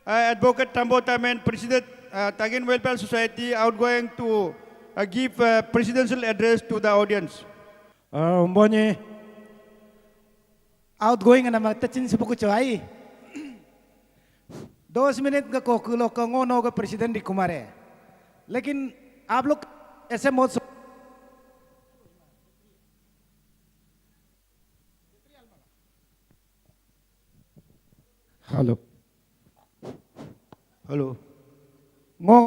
Advocate Tambo Tamen, President Tagin Welfare Society, outgoing to give presidential address to the audience. Umbonye outgoing na magtachin si Pukucho ay 2 minute का कोकुलो का ngono का president di kumare. लेकिन आप लोग ऐसे मत hello Hello. ngo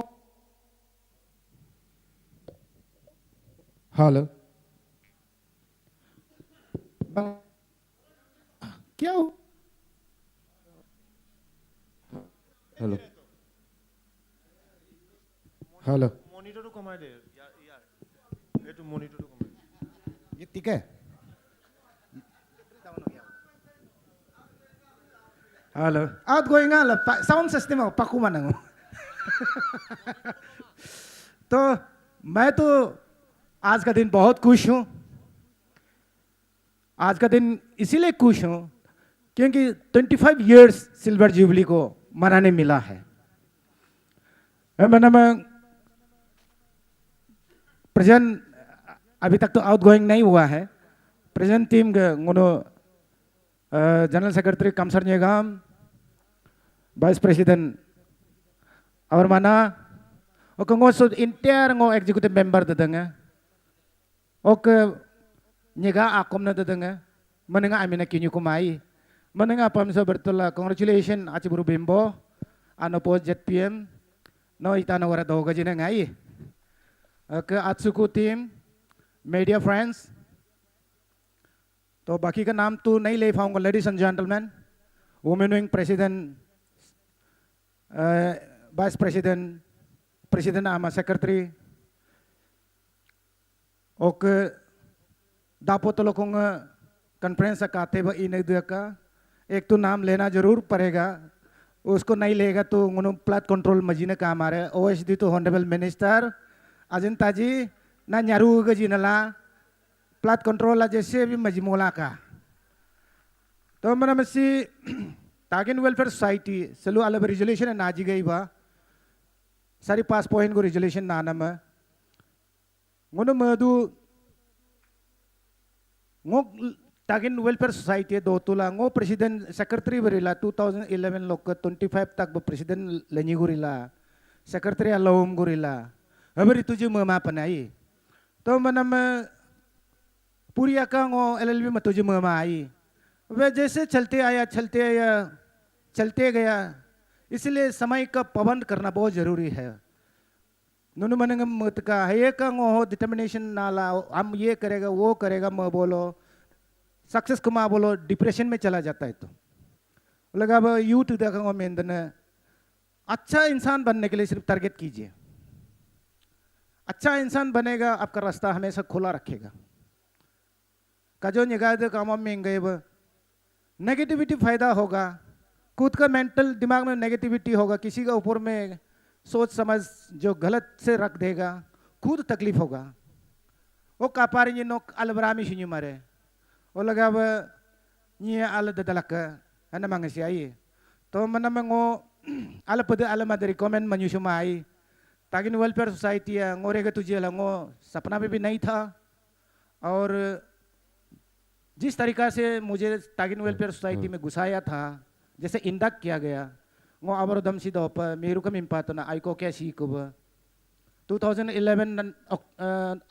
hello क्या हो हेलो हेलो मॉनिटर को कमाए दे यार ये तो मॉनिटर को कमाए ये ठीक है hello outgoing ala sound system हो पक्कू मानूं तो मैं तो आज का दिन बहुत खुश हूँ आज का दिन इसीलिए खुश हूँ क्योंकि 25 इयर्स सिल्वर जुबली को मनाने मिला है मैंने प्रेजेंट अभी तक तो आउटगोइंग नहीं हुआ है प्रेजेंट टीम जनरल सेक्रेटरी कमसर निगम वाइस प्रेसिडेंट और mana oke ngoso inter ngo executive member dadanga oke nyega akom na dadanga menenga amina kinyu kumai menenga pamsa bertula congratulations aci buru bimbo ano po JPM no itana wara doga jina ngai oke atsuku team media friends तो बाकी का नाम तो नहीं ले पाऊंगा ladies and gentleman women wing president vice president president आमा secretary okay Dapo तो लोगों कॉन्फ्रेंस का थे वो इन का एक तो नाम लेना जरूर पड़ेगा उसको नहीं लेगा तो उन्होंने प्लाट कंट्रोल मजीने काम आ रहे ओएसडी तो ऑनरेबल मिनिस्टर अजंता जी ना न्यारू गजी नला प्लाट कंट्रोल जैसे भी मजमूला का तो मैंने मसी तागिन वेलफेयर सोसाइटी सलू अलग रेजोल्यूशन नाजी गई बा सारी पास पॉइंट को रेजोल्यूशन नाना में ngono madu ngo takin welfare society do tula ngo president secretary berila 2011 lok 25 tak bo president lenyi gurila secretary alom gurila habari tuju mama panai to manam पूरी का ngo LLB में तुझे mama आई वे जैसे चलते आया चलते गया इसलिए समय का पाबंद करना बहुत जरूरी है नुनु मनेंगे मत का है का ngo हो डिटर्मिनेशन नाला हम ये करेगा वो करेगा मैं बोलो सक्सेस को माँ बोलो डिप्रेशन में चला जाता है तो लगा अब यूथ देखा ngo मेंदने अच्छा इंसान बनने के लिए सिर्फ टारगेट कीजिए अच्छा इंसान बनेगा आपका रास्ता हमेशा खुला रखेगा काजो निगाह काम में गए वो नेगेटिविटी फायदा होगा खुद का मेंटल दिमाग में नेगेटिविटी होगा किसी का ऊपर में सोच समझ जो गलत से रख देगा खुद तकलीफ होगा वो कापारी ये नोक अलबरामी शुन्य मारे वो लगा वो ये आल ददलक है ना मांगे आई तो मना मंगो आल पद आल मदर रिकमेंड मनुष्य में आई ताकि वेलफेयर सोसाइटी है ngoरेगा तुझे लंगो सपना भी नहीं था और जिस तरीका से मुझे तागिन वेलफेयर सोसाइटी में घुसाया था जैसे इंडक्ट किया गया वो अवरोधम सी दोप मेरू का मिम्पातो ना आइको क्या सी कुब 2011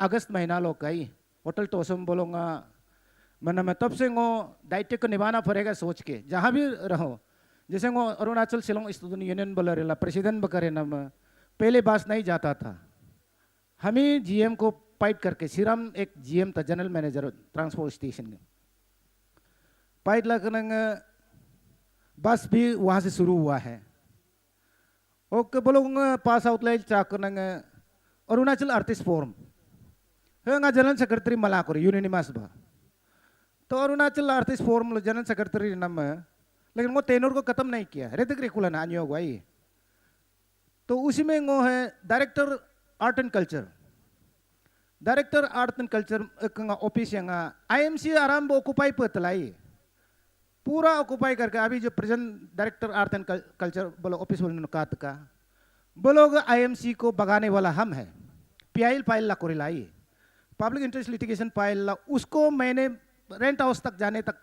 अगस्त महीना लोग कई होटल तोसम बोलूँगा मना मैं तब से वो दायित्व को निभाना पड़ेगा सोच के जहाँ भी रहो जैसे वो अरुणाचल शिलोंग स्टूडेंट यूनियन बोला रेला प्रेसिडेंट बकरे ना पहले बास नहीं जाता था हम ही जीएम को फाइट करके सिरम एक जीएम था जनरल मैनेजर ट्रांसपोर्ट स्टेशन में फाइट लगने बस भी वहाँ से शुरू हुआ है ओके बोलो पास आउट लाइट चाकने अरुणाचल आर्टिस्ट फोरम है जनरल सेक्रेटरी मलाकुर यूनिनिमास बा तो Arunachal artist forum general secretary नम लेकिन वो टेनर को खत्म नहीं किया रेतक रेकुला ना आनियो भाई तो उसी में वो है director art and culture director art and culture office यहाँ IMC आराम ऑक्युपाई पतलाई पूरा ऑक्युपाई करके अभी जो present director art and culture बोलो ऑफिस बोलो का बोलो आईएमसी को भगाने वाला हम है। पीआईएल फाइल ला कोरिलाई पब्लिक इंटरेस्ट लिटिगेशन फाइल ला उसको मैंने रेंट हाउस तक जाने तक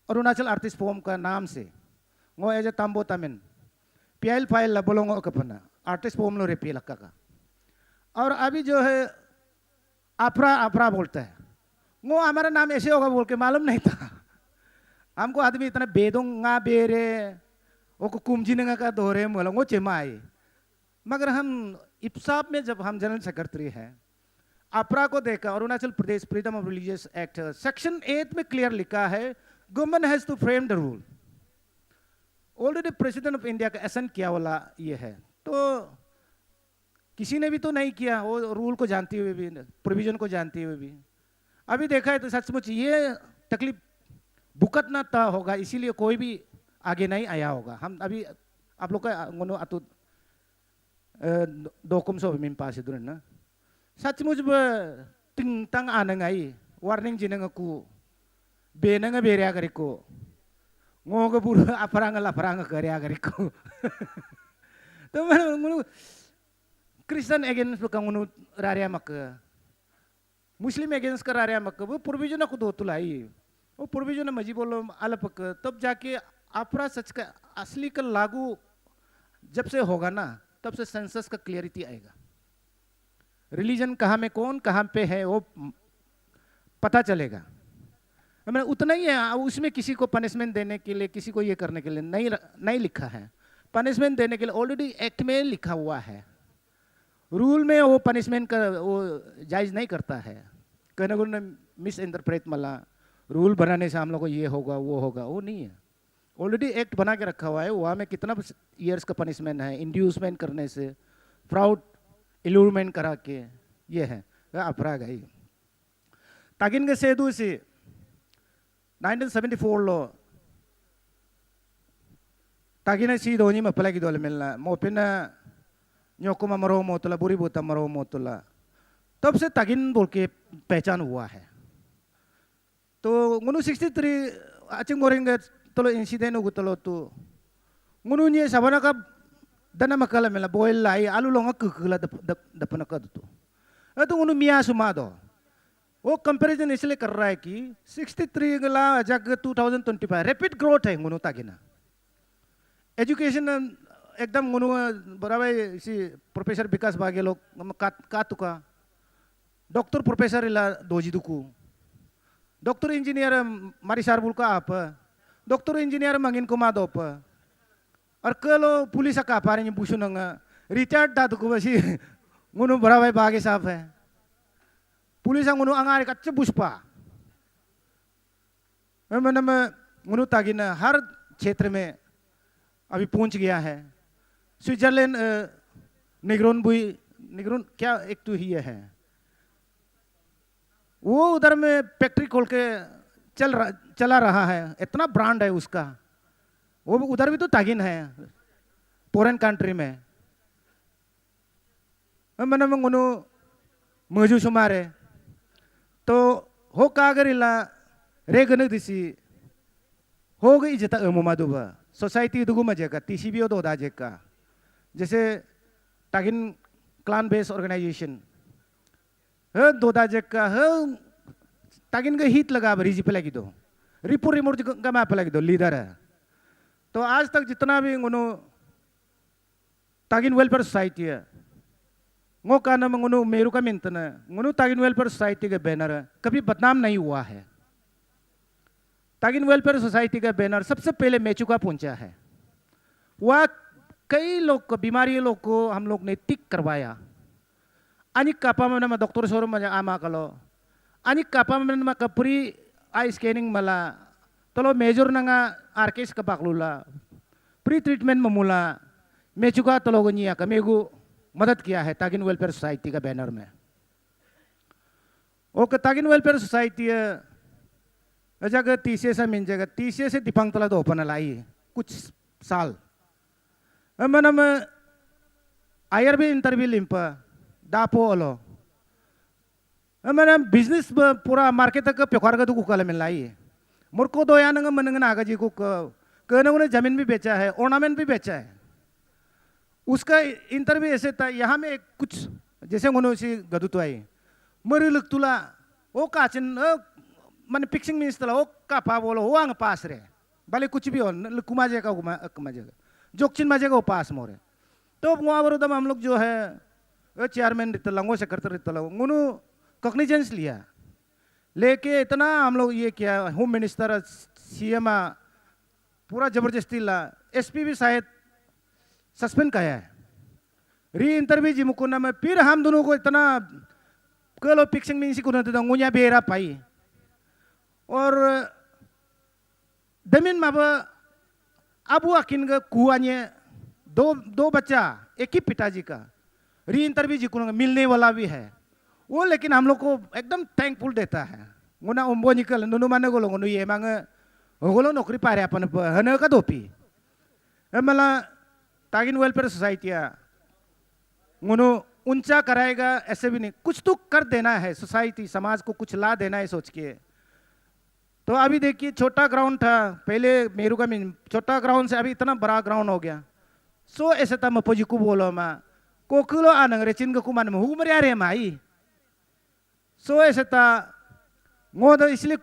अरुणाचल आर्टिस्ट फोरम का नाम से वो एज ए तांबो तमिन पीआईएल फाइल ला बोलो कपना आर्टिस्ट फोरम लो रेपी लक्का का। और अभी जो है अपरा अपरा बोलता है वो हमारा नाम ऐसे होगा बोल के मालूम नहीं था हमको। आदमी इतना बेदोंगा बेरे वो कुमजिनगा का दोहरे बोला वो चेमाई। मगर हम इप्साप में जब हम जनरल सेक्रेटरी हैं अपरा को देखा Arunachal Pradesh freedom of religious act section 8 में क्लियर लिखा है government has to frame the rule. Already president of India का एसेंट किया वाला ये है, तो किसी ने भी तो नहीं किया वो रूल को जानते हुए भी प्रोविजन को जानते हुए भी। अभी देखा है तो सचमुच ये तकलीफ भुगतना था होगा, इसीलिए कोई भी आगे नहीं आया होगा। हम अभी आप लोग का अतु दोकुम सो मिन पास इधर ना सचमुच तिंग तंग आनंगाई वार्निंग जिनंग को बेनंग बेरिया करिको ngो बुरु अपरांग लपरांग करिया करिको तो मैं क्रिश्चियन अगेंस्ट कंगनु रारिया मक मुस्लिम अगेंस्ट कर रारिया मक वो प्रोविजन को दो तुलाई वो प्रोविजन मजी बोलो अलपक तब जाके अपरा सच का असली का लागू जब से होगा ना तब से सेंसस का क्लियरिटी आएगा। रिलीजन कहाँ में कौन कहाँ पे है वो पता चलेगा। मैंने उतना ही है, उसमें किसी को पनिशमेंट देने के लिए किसी को ये करने के लिए नहीं लिखा है। पनिशमेंट देने के लिए ऑलरेडी एक्ट में लिखा हुआ है, रूल में वो पनिशमेंट का वो जायज नहीं करता है। कहने को मिस इंटरप्रेट मला रूल बनाने से हम लोग को ये होगा वो होगा, वो नहीं है। ऑलरेडी एक्ट बना के रखा हुआ है, वहाँ में कितना ईयर्स का पनिशमेंट है इंड्यूसमेंट करने से, फ्रॉड इल्यूरमेंट करा के, ये है अपराध है। तागिन के सेदू से 1974 लो तागिन सी दोनी में पला की दोले मिलना मोपिना न्योकुमा मरो मोतला बुरी बोता मरो मोतला, तब से तागिन बोल के पहचान हुआ है। तो 63 अचिंग मोरेंगे तलो इंसिडेंट हो तलो तो ngununya sabana ka dana makala mela boil lai alu longa kukula dapana ka तो itu ngunu मिया सुमादो वो कंपैरिजन इसलिए कर रहा है कि 63 गला जग 2025 रैपिड ग्रोथ है nguनु तागिना एजुकेशन एकदम nguनु बराबर इसी प्रोफेसर विकास बागे लोग का तुका डॉक्टर प्रोफेसर इला दोजिदुकु डॉक्टर इंजीनियर मारिसार बुल का आप डॉक्टर इंजीनियर मंगिन को मादोप और कलो पुलिस का पारे बुशु नंगा रिचार्ड दादु को बसी nguनु बराबर बागे साफ है पुलिस nguनु अंगार कच्चे बुशपा मैं nguनु तागिना हर क्षेत्र में अभी पहुंच गया है। स्विट्जरलैंड निग्रोन क्या एक तो ही है वो उधर में फैक्ट्री खोल के चला रहा है, इतना ब्रांड है उसका। वो उधर भी तो तागिन है फॉरेन कंट्री में। मैंने मंगुनु मजू सुमारे तो हो कागरिला रेगन दिसी हो गई जता मुमादुबा सोसाइटी दुगु मजेगा टीसीबीओ दो दाजेगा जैसे तागिन क्लान बेस ऑर्गेनाइजेशन ह दो दाजेगा ह तागिन का हिट लगा रिजी पे लगी दो रिपोर्ट रिमोट का मैप लगी दो लीडर है। तो आज तक जितना भी nguनु तागिन वेलफेयर सोसाइटी है वो का नाम nguनु मेरू का मिंतना nguनु तागिन वेलफेयर सोसाइटी का बैनर है कभी बदनाम नहीं हुआ है। तागिन वेलफेयर सोसाइटी का बैनर सबसे पहले मेचुका पहुंचा है। वह कई लोग को बीमारी लोग को हम लोग ने टिक करवाया। अनिक कापा में डॉक्टर शोरूम में आमा कलो अनिक कापा में कपरी आई स्कैनिंग मला तलो मेजर नंगा आर्केस का बाकलुला प्री ट्रीटमेंट ममुला मेचुका तलो गनिया का मेगु मदद किया है तागिन वेलफेयर सोसाइटी का बैनर में। ओके तागिन वेलफेयर सोसाइटी जगह तीसरे से मिल जगह तीसरे से दिपांग तला तो ओपन लाई कुछ साल मनम आयर भी इंटरव्यू लिंपा दापो अलो मैंने बिजनेस पूरा मार्केट तक प्योकार का तो कुकाले मिल लाई मुर्को दो यानंग मनंग नागा जी को कहने ने जमीन भी बेचा है, ऑर्नामेंट भी बेचा है। उसका इंटरव्यू ऐसे था, यहाँ में कुछ जैसे उन्होंने गदुत आई मरी लगतुला वो काचन मन पिक्सिंग मिनिस्टर वो कापा बोलो वो आंग पास रे भले कुछ भी हो कुमाजे का कुमाजे जोक्चिन माजे का वो पास मोरे। तो वहाँ पर हम लोग जो है चेयरमैन रितला वो सेक्रेटरी रितला उन्होंने कॉग्निजेंस लिया, लेके इतना हम लोग ये किया, होम मिनिस्टर सीएम पूरा जबरदस्ती ला, एसपी भी शायद सस्पेंड किया है, री इंटरव्यू जी मुकुना में फिर हम दोनों को इतना कलो पिक्सिंग में इसी को ना तो बेरा पाई और दमिन माब अबू अकिन का कुआने दो बच्चा एक ही पिताजी का री इंटरव्यू जी को मिलने वाला भी है वो, लेकिन हम लोग को एकदम थैंकफुल देता है। मुना उम्बो निकल नुनु माने को लोगों ये मांगे होगलो नौकरी पारे अपन हने का दोपी मला तागिन वेलफेयर सोसाइटिया मुनु ऊंचा कराएगा ऐसे भी नहीं, कुछ तो कर देना है, सोसाइटी समाज को कुछ ला देना है सोच के। तो अभी देखिए छोटा ग्राउंड था पहले मेरू का छोटा ग्राउंड से अभी इतना बड़ा ग्राउंड हो गया। सो ऐसे था मपोजी को बोलो मा कोकुलो आनंग रेचिन को कुमान में हुमर यार है माई। सो ऐसे था मोद इसलिए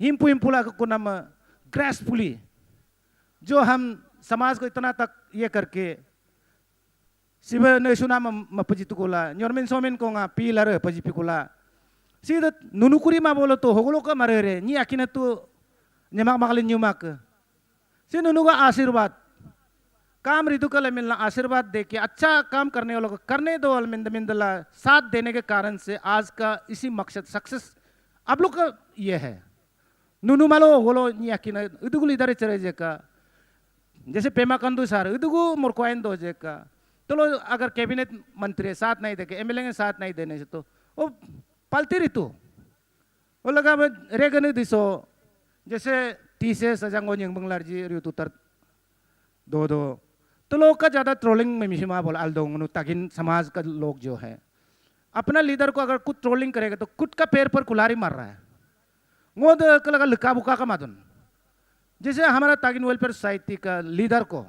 हिम्पू हिम्पूला को नाम ग्रेसफुली जो हम समाज को इतना तक ये करके सिब नेशुना मपजित कोला न्योरमेन सोमेन को गा पीलर पजिपी कोला सीधा नुनुकुरी मा बोलो तो होगलो का मरे रे नी आकिना तो न्यमाक माकलिन न्यूमाक सी नुनुगा आशीर्वाद काम ऋतु का मिलना आशीर्वाद दे के अच्छा काम करने वालों को करने दो अलमिंदला साथ देने के कारण से आज का इसी मकसद सक्सेस आप लोग का ये है। नुनु मालो होगलो नी आकिना इदुगुल इधर चले जेका जैसे पेमा कंदू सार इदुगु मुर्कोइन दो जेका तो लो अगर कैबिनेट मंत्री साथ नहीं देके एमएलए के साथ नहीं देने से तो वो पलती ऋतु वो लगा रेगन दिसो जैसे तीसे सजांगो निंग बंगलार जी ऋतु तर दो तो लोग का ज़्यादा ट्रोलिंग में मिशिमा बोला अल्दोंगनु ताकि समाज का लोग जो है अपना लीडर को अगर कुछ ट्रोलिंग करेगा तो कुछ का पैर पर कुलारी मार रहा है वो तो लगा लिखा बुका का मादुन। जैसे हमारा तागिन वेलफेयर सोसाइटी का लीडर को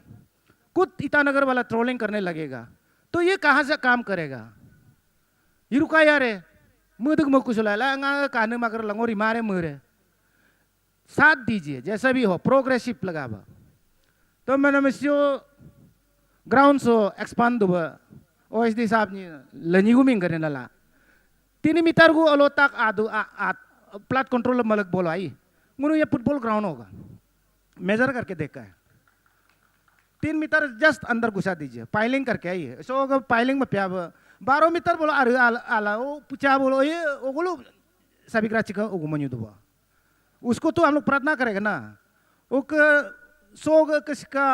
कुछ ईटानगर वाला ट्रोलिंग करने लगेगा तो ये कहाँ से काम करेगा, ये रुका यार है मुदक मुकुशला ला काने मगर लंगोरी मारे मुरे साथ दीजिए जैसा भी हो प्रोग्रेसिव लगा बा। तो मैंने मिस्यो ग्राउंड सो एक्सपांड दुबा ओएसडी साहब ने लनीगु मिंग करने लला तीन मीटर को अलो तक आदु प्लाट कंट्रोल मलक बोलो आई मुनु ये फुटबॉल ग्राउंड होगा मेजर करके देखा है 3 मीटर जस्ट अंदर घुसा दीजिए पाइलिंग करके आइए सो अगर पाइलिंग में प्याब 12 मीटर बोलो अरे आला वो पुचा बोलो ये ओगलो सभी ग्राची का उगमन्यु दुआ उसको तो हम लोग प्रार्थना करेंगे ना उक सोग किसका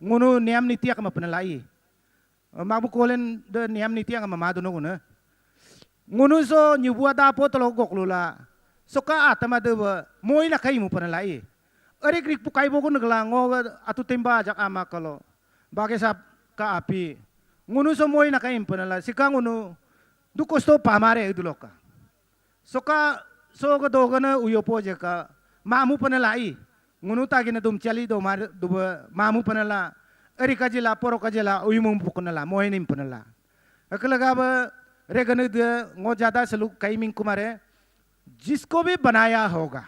मुनु नियम नीतिया का अपने लाई माबू कोलेन द नियम नीतिया का मामा दोनों को ना मुनु सो न्यूबुआ दा पो तो लोग गोकलुला सो का आत्मा दब मोई ना कहीं मुपने लाई अरे ग्रीक पुकाई बोगो नगलांगो अतु तेंबा जक आमा कलो बाके साहब का आपी मुनु सो मोई ना कहीं मुपने ला सिका मुनु दु कोस्तो पामारे इदुलो का सोका सो को दोगन उयोपो जका मामू पने लाई मुनु तागिन दुम चली दो मार दुब मामू पने ला अरे काजिला पोरो काजिला उयुमु पुकने ला मोई निम पने ला अकलगा ब रेगन दे ngो ज्यादा सलूक कई मिंग कुमारे जिसको भी बनाया होगा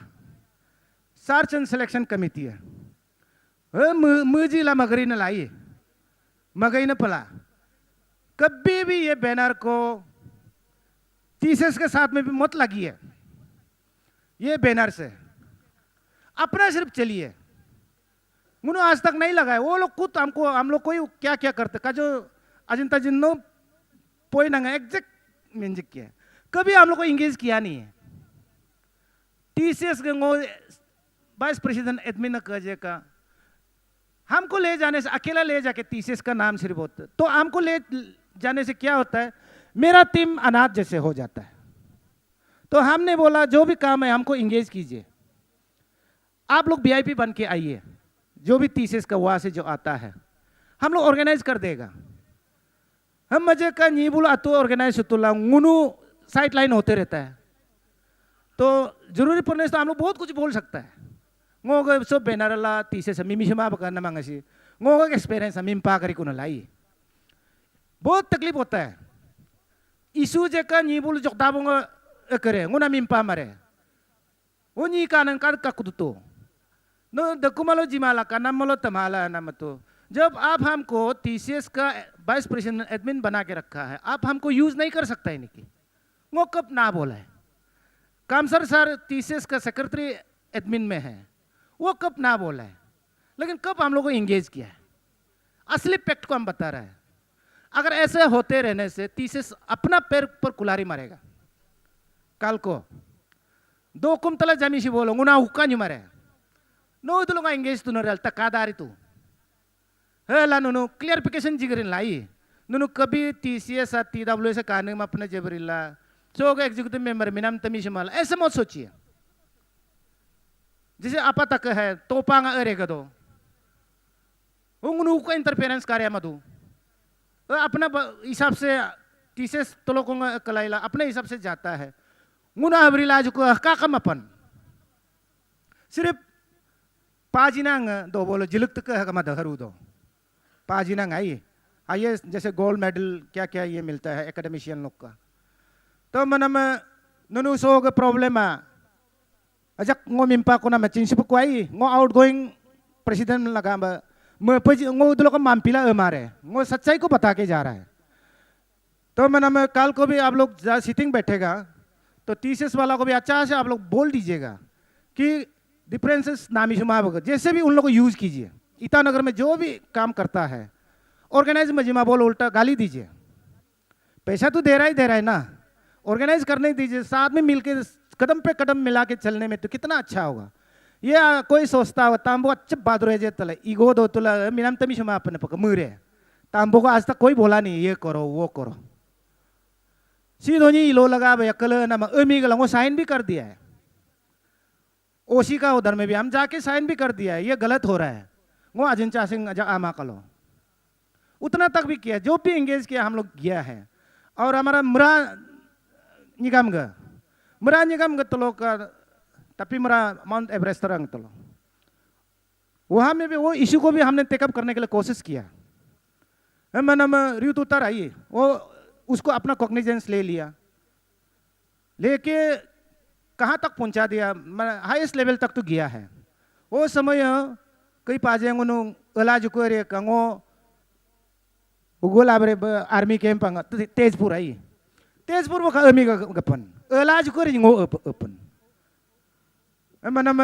सर्च एंड सिलेक्शन कमेटी है मुझिला मगरी न लाई मगई न पला कभी भी ये बैनर को थीसिस के साथ में भी मत लगी है ये बैनर से अपना सिर्फ चलिए मुनु आज तक नहीं लगा है वो लोग खुद हमको हम लोग कोई क्या क्या करते का जो अजिंता जिन्नो पोई नंगा एग्जैक्ट म्यूजिक किया कभी हम लोग को इंगेज किया नहीं है टीसीएस के वाइस प्रेसिडेंट एडमिन कजे का हमको ले जाने से अकेला ले जाके टीसीएस का नाम सिर्फ होता है तो हमको ले जाने से क्या होता है मेरा टीम अनाथ जैसे हो जाता है। तो हमने बोला जो भी काम है हमको इंगेज कीजिए आप लोग वीआईपी बन के आइए जो भी टीसीएस का वहाँ से जो आता है हम लोग ऑर्गेनाइज कर देगा हम मजे का नीबुल अतो ऑर्गेनाइज होतुला गुनु साइड लाइन होते रहता है तो जरूरी पड़ने से तो हम लोग बहुत कुछ बोल सकता है ngô so banner la thesis mimi sema baka namang asi ngô experience mimpa kari kuna लाई बहुत तकलीफ होता है इशू जेका नीबुल जोकता बुंगा करे ngô na mimpa mare वो नी कानन का कुदतो no दकुमालो जिमाला का नामलो तमाला नामतो जब आप हमको टीसीएस का वाइस प्रेसिडेंट एडमिन बना के रखा है आप हमको यूज नहीं कर सकता है इनकी वो कब ना बोला है कामसर सर टीसीएस का सेक्रेटरी एडमिन में है वो कब ना बोला है लेकिन कब हम लोग को इंगेज किया है असली फैक्ट को हम बता रहे हैं अगर ऐसे होते रहने से टीसीएस अपना पैर पर कुलारी मारेगा कल को दो कुमतला जमीशी बोलो गुना हुक्का नहीं मारे no itu lo engage tu noral takadar itu hela nunu clarification jigerin lai nunu कभी TCS या TWS का आने में अपने जबरीला so का एग्जीक्यूटिव मेंबर मिनाम तमीश माल ऐसे मत सोचिए जैसे apa तक है तोपांगा अरेगा दो उंगनु का इंटरफेरेंस कार्य मधु अपना हिसाब से TCS तो लोगों का कलाइला अपने हिसाब से जाता है गुना अबरीला जो को का कम अपन सिर्फ पाजिनांग दो बोलो जिलक तक है कमा दहरू दो पाजिनांग आइए जैसे गोल्ड मेडल क्या क्या ये मिलता है एकेडमिशियन लोग का तो मन में ननु सो के प्रॉब्लम है अजक ngô मिम्पा को ना मैं चिंसिप को आई ngô आउटगोइंग प्रेसिडेंट लगा मैं ngô दलो का मामपिला मारे ngô सच्चाई को बता के जा रहा है तो मन में कल को भी आप लोग सिटिंग बैठेगा तो टीसीएस वाला को भी अच्छा से आप लोग बोल दीजिएगा कि डिफरेंसेस नामी शुमाब जैसे भी उन लोगों को यूज कीजिए ईटानगर में जो भी काम करता है ऑर्गेनाइज मजिमा बोल उल्टा गाली दीजिए पैसा तो दे रहा है ना ऑर्गेनाइज करने दीजिए साथ में मिलके कदम पे कदम मिला के चलने में तो कितना अच्छा होगा ये कोई सोचता हो तांबो अच्छा बात रह जाए ईगो दो तुला मिनाम तमी शुमा अपने पक मुरे तांबो को आज तक कोई बोला नहीं ये करो वो करो सीधोनी लो लगा भाई अकल ना अमी गला वो साइन भी कर दिया है ओसी का उधर में भी हम जाके साइन भी कर दिया है ये गलत हो रहा है वो अजिंचा सिंह आमा कलो उतना तक भी किया जो भी एंगेज किया हम लोग किया है और हमारा मुरा निगम तो लोग का तपी मुरा माउंट एवरेस्ट रंग तो वहाँ में भी वो इशू को भी हमने टेकअप करने के लिए कोशिश किया मैंने रियूत उतर आई वो उसको अपना कॉग्निजेंस ले लिया लेके कहाँ तक पहुँचा दिया हाईएस्ट लेवल तक तो गया है वो समय कई पाजेंगो नु इलाज को रे कंगो उगोल आबरे आर्मी कैंप तेजपुर आई तेजपुर वो अमी गपन इलाज को रे ngो अपन मनम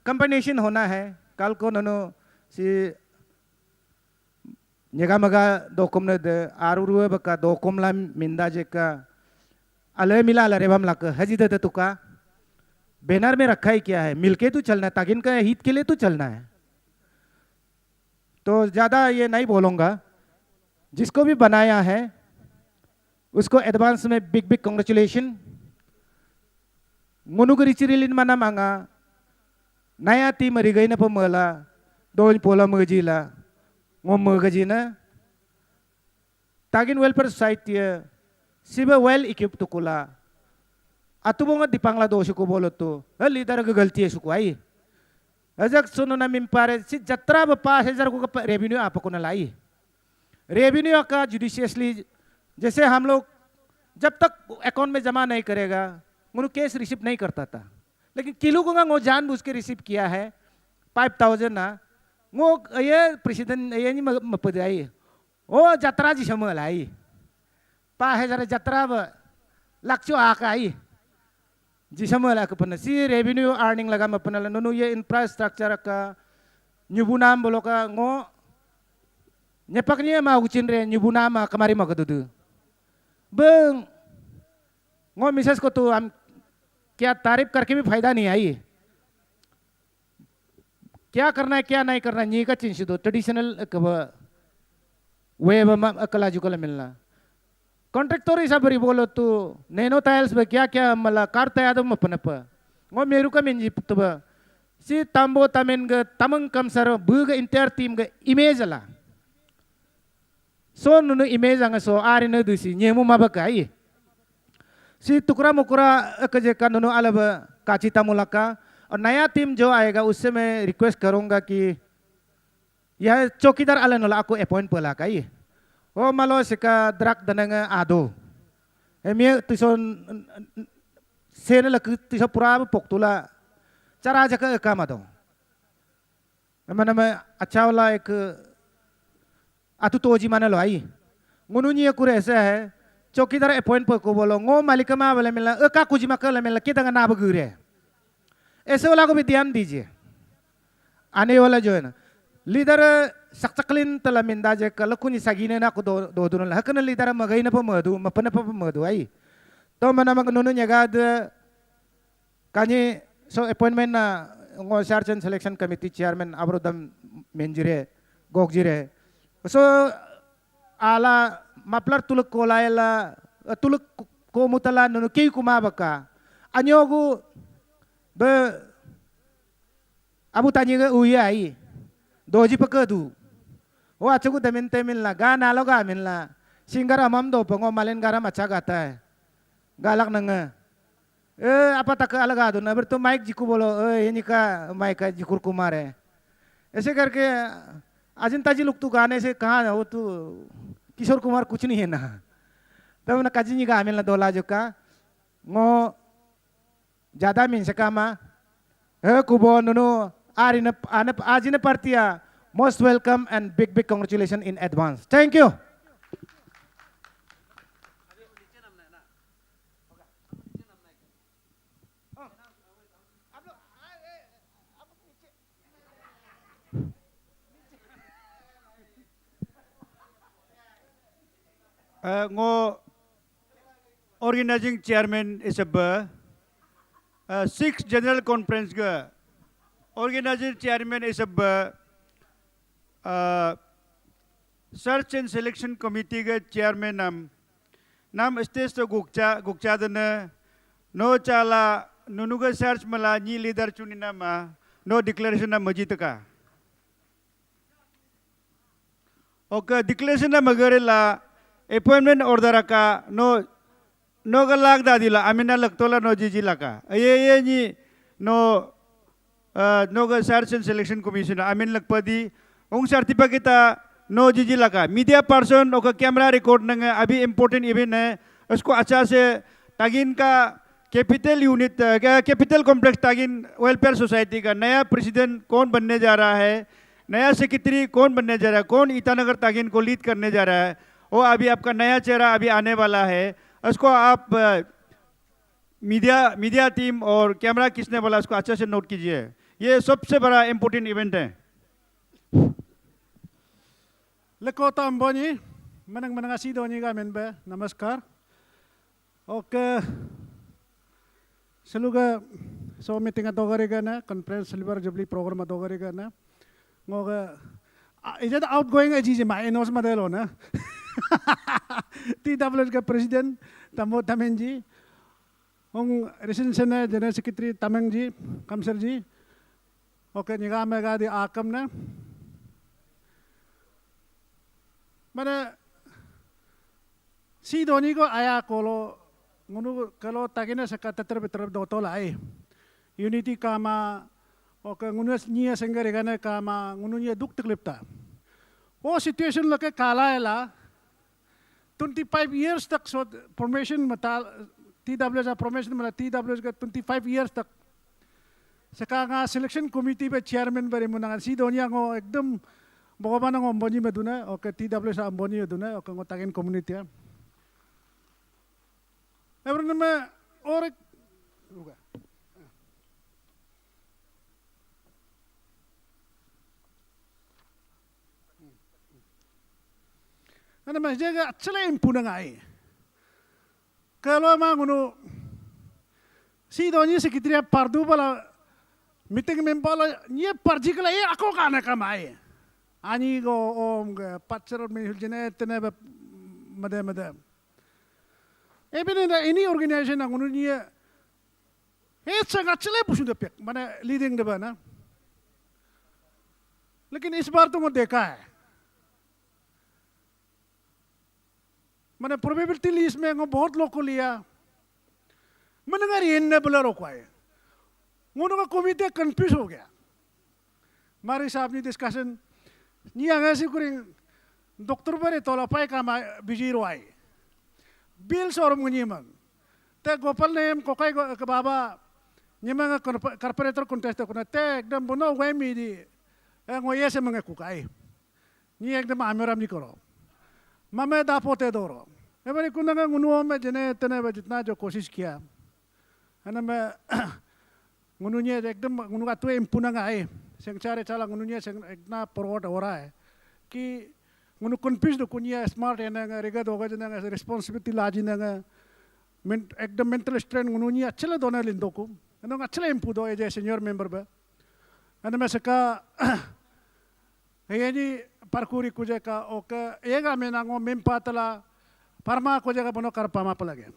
कंबिनेशन होना है कल को ननो सी निगामगा दोकुम ने दे आरुरुए बका दोकुम ला मिंदा जेका अले मिला ला रेबम लाक हजी दे तुका बैनर में रखा ही क्या है मिलके तो चलना है ताकि इनका हित के लिए तो चलना है तो ज़्यादा ये नहीं बोलूँगा जिसको भी बनाया है उसको एडवांस में बिग बिग कांग्रेचुलेशन मुनुगरी चिरिलिन mana manga naya ti marigay na pamala doon pola magajila ngom magajina Tagin Welfare Society siba well equipped to kula atubong at dipangla dosi ko bolot to leader ka galti suko ay ajak suno namin pare si jatra ba pa हजार को का revenue आपको ना लाई revenue का judiciously जैसे हम लोग जब तक अकाउंट में जमा नहीं करेगा उन्होंने केस रिसीव नहीं करता था लेकिन किलो को वो जानबूझ के रिसीव किया है 5,000 ना वो ये प्रेसिडेंट ये नहीं मपदाई वो जत्रा जी समझ लाई 5,000 जत्रा लक्ष्य आकाई जी समझ ला कपन सी रेवेन्यू अर्निंग लगा मपन ला नो ये इंफ्रास्ट्रक्चर का न्यूबुनाम बोलो का वो nepaknya mau cinre nyubuna ma kemari mau kedudu beng ngom misas को तो हम क्या तारीफ करके भी फायदा नहीं आई क्या करना है क्या नहीं करना नी का चिंशी दो ट्रेडिशनल कब वे अकला जुकला मिलना कॉन्ट्रैक्टर हिसाब बरी बोलो तो नैनो टाइल्स में क्या क्या मला कार तैयार दो मपन प ngom मेरू का मिंजी तो si tambo tamen ga tamang kam sar buga inter team ga image la so nunu image ang so ari na dusi nyemu mabakai si tukra mukura kaje kan nunu alaba kaci tamulaka और नया team जो आएगा उससे मैं request करूंगा कि यह चौकीदार आलन वाला aku appoint pula kai oh malo sika drak dananga ado emia tison sene la tison pura poktula cara jaka kama dong nama अच्छा वाला एक atau toji mana lo ai ngununya kure ऐसा है चौकीदार अपॉइंट पर को बोलो ngो मालिक मा वाले मिला का कुछ मा कर मिला kita ना बगुरे ऐसे वाला को भी ध्यान दीजिए आने वाला जो है ना लीडर सक्चकलिन तला मिंदा जे कल कुनी सगीने ना को दो दुन हकन लीडर मगई ना पमदु मपन पमदु आई तो मना मग नुनु न्यागाद कानी so appointment na ngo search and selection committee chairman abrodam menjire gogjire so ala maplar tuluk kolaila tuluk ko mutala no kay kumabaka anyogu be abu tanya uya ai doji pakadu o achagu damin temin la gana lo gamin la singara mam do pango malen garam acha gata hai galak nanga apa tak alagado na berto mic jiku bolo ini का mic का जिकुर कुमार है ऐसे करके अजिंता जी लोग तू गाने से कहाँ हो तू किशोर कुमार कुछ नहीं है ना तब ना काजी का आमिल ना दोला जो का ngो ज़्यादा मिन सकामा कुबो नुनु आज इन पार्टिया most welcome and big congratulations in advance thank you ngo organizing chairman is a 6th general conference ga organizing chairman is a search and selection committee ga chairman nam stage to gukcha dana no chala nunuga search mala ni leader chunina ma no declaration na majit ka okay declaration na magarela appointment order ka no galag dadila amina lagtola no jiji laka ye ni no ga search and selection commission amin lagpadi ung certificate no jiji laka media person oka camera record nanga abhi important event hai usko अच्छा से तागिन का capital unit capital complex Tagin welfare society का नया president कौन बनने जा रहा है नया सेक्रेटरी कौन बनने जा रहा है कौन ईटानगर तागिन को लीड करने जा रहा है वो अभी आपका नया चेहरा अभी आने वाला है उसको आप मीडिया टीम और कैमरा खींचने वाला उसको अच्छे से नोट कीजिए ये सबसे बड़ा इम्पोर्टेंट इवेंट है Lekota Amboni, menang Sidoni ka menbe, namaskar. Oke, seluga so meeting atogari gana, conference silver jubilee program atogari gana. Ngoga, is it outgoing aji ma enos madelo na? TWS ka president Tamo Tamenji, ong resident na general secretary Tamengji, Kamserji. Oke, niga mega di akam na. Mana si Doni ko aya kolo ngunu kalau tagina sa kateter dotol ay unity kama o ka ngunu niya sengare gana kama ngunu niya duk tiklipta o situation lake kala ela 25 years tak so formation matal TWS formation mala TWS ka 25 years tak saka nga selection committee pe chairman bare mo si Doni ngo ekdam Bagaimana ng Amboni meduna, oke TWS Amboni meduna, oke ngotagin community ya. Ever nama orang, nama jaga cela impunang ay. Kalau manguno si Doni sekitaria pardu bala meeting membala niya parjikala ya ako kana kamay. Ani go om patser me huljene tene made even any organization ang ununya sangat चले पुशु दे माने leading दे ना लेकिन इस बार तो मैं देखा है माने प्रोबेबिलिटी लिस्ट में बहुत लोग को लिया मैंने अगर ये न बोला रोका है Ngono ka komite confuse ho gaya. Mari साहब ने discussion ni anga si kuring doktor bare tola pai kama bijiro ai bil sor munyiman te gopal nem kokai ke baba nyemanga corporator contest ko na te ekdam bono wemi di ngoye se manga kukai ni ekdam ameram ni koro mame da pote doro ebari kunanga ngunu me jene tene jitna jo कोशिश किया है ना मैं ngununya ekdam ngunu ka tu impunanga ai sengcare chala ngununya seng ekna forward हो रहा है कि ngunu confuse do kunya smart enanga rega doga jena responsibility laji nanga ekdam mental strain ngununya achela dona lindoku enong achela impu do je senior member ba ana mesaka heyani parkuri kuje ka oka ega menango mempatala parma ko जगह बनो कर पामा पलगे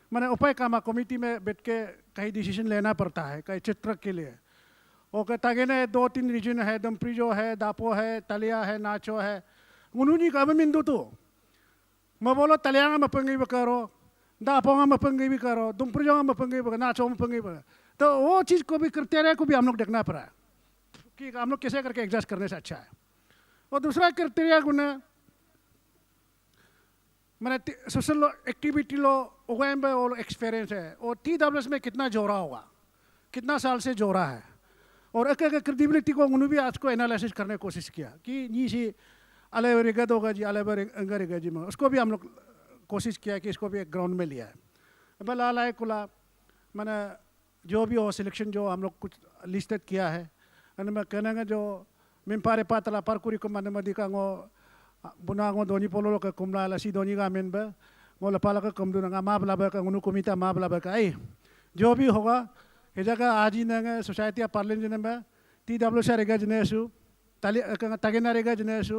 मैंने उपाय कामा committee में बैठ के कई decision लेना पड़ता है कई चित्र के लिए ओके तागे ने 2-3 रीजन है दमप्रीजो है दापो है तलिया है नाचो है उन्होंने कब मिंदु तो मैं बोलो तलिया में पंगी भी करो दापो में पंगी भी करो दमप्रीजो में पंगी भी नाचो में पंगी भी तो वो चीज़ को भी करते रहे को भी हम लोग देखना पड़ा है कि हम लोग कैसे करके एडजस्ट करने से अच्छा है और दूसरा क्राइटेरिया गुना मैंने सोशल एक्टिविटी लो ओएम और एक्सपीरियंस है और TWS में कितना जोड़ा होगा कितना साल से जोड़ा है और एक क्रेडिबिलिटी को उन्होंने भी आज को एनालिसिस करने की कोशिश किया कि नी सी अले रिगत होगा जी अले रिगा जी में उसको भी हम लोग कोशिश किया कि इसको भी एक ग्राउंड में लिया है अब लाला कुला मैंने जो भी हो सिलेक्शन जो हम लोग कुछ लिस्टेड किया है मैं कहना जो मिम्पारे पातला पारकुरी को मैंने मदी का bunango doni polo ka kumla la si doni ga men ba ngola pala ka kumdu nga mabla ba ka ngunu komita mabla ba ka ai जो भी होगा ये जगह आज ही नंगे सोसाइटी पार्लिन जने में TWS रेगा जने सु ताली तागेना रेगा जने सु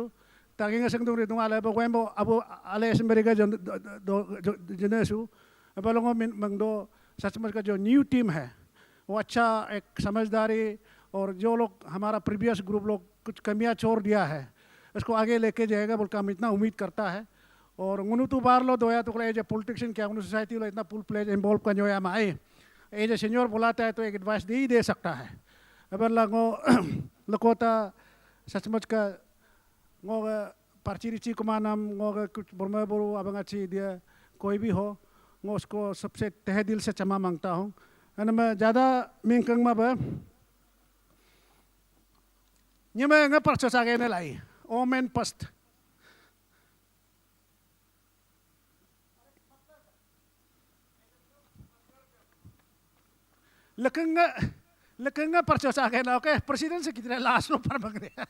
तागेंगा संगदुंग रे दुंगा लेबो वेंबो अबो आले एसम रेगा जने सु अब लोगों में मंगदो सचमुच का जो न्यू टीम है वो अच्छा एक समझदारी और जो लोग हमारा प्रीवियस ग्रुप लोग कुछ कमियां छोड़ दिया है इसको आगे लेके जाएगा बोल के हम इतना उम्मीद करता है और उन्होंने तो बार लो दोया तो एज ए पॉलिटिशियन क्या उन्होंने सोसाइटी लो इतना फुल प्लेज इन्वॉल्व कर जो हम आए एज ए सीनियर बुलाता है तो एक एडवाइस दे ही दे सकता है अब लगो लकोता सचमुच का गो पार्चिरिची कुमानम गो कुछ बुरमे बुरु अब अच्छी दिया कोई भी हो गो उसको सबसे तहे दिल से क्षमा मांगता हूँ है मैं ज़्यादा मिंकंग में ब ये मैं इंगे परचोस आगे ने लाई ओमेन पस्ट लकंगा परचोस आगे ना ओके प्रेसिडेंट से कितने लास्ट लो पर मंग रहे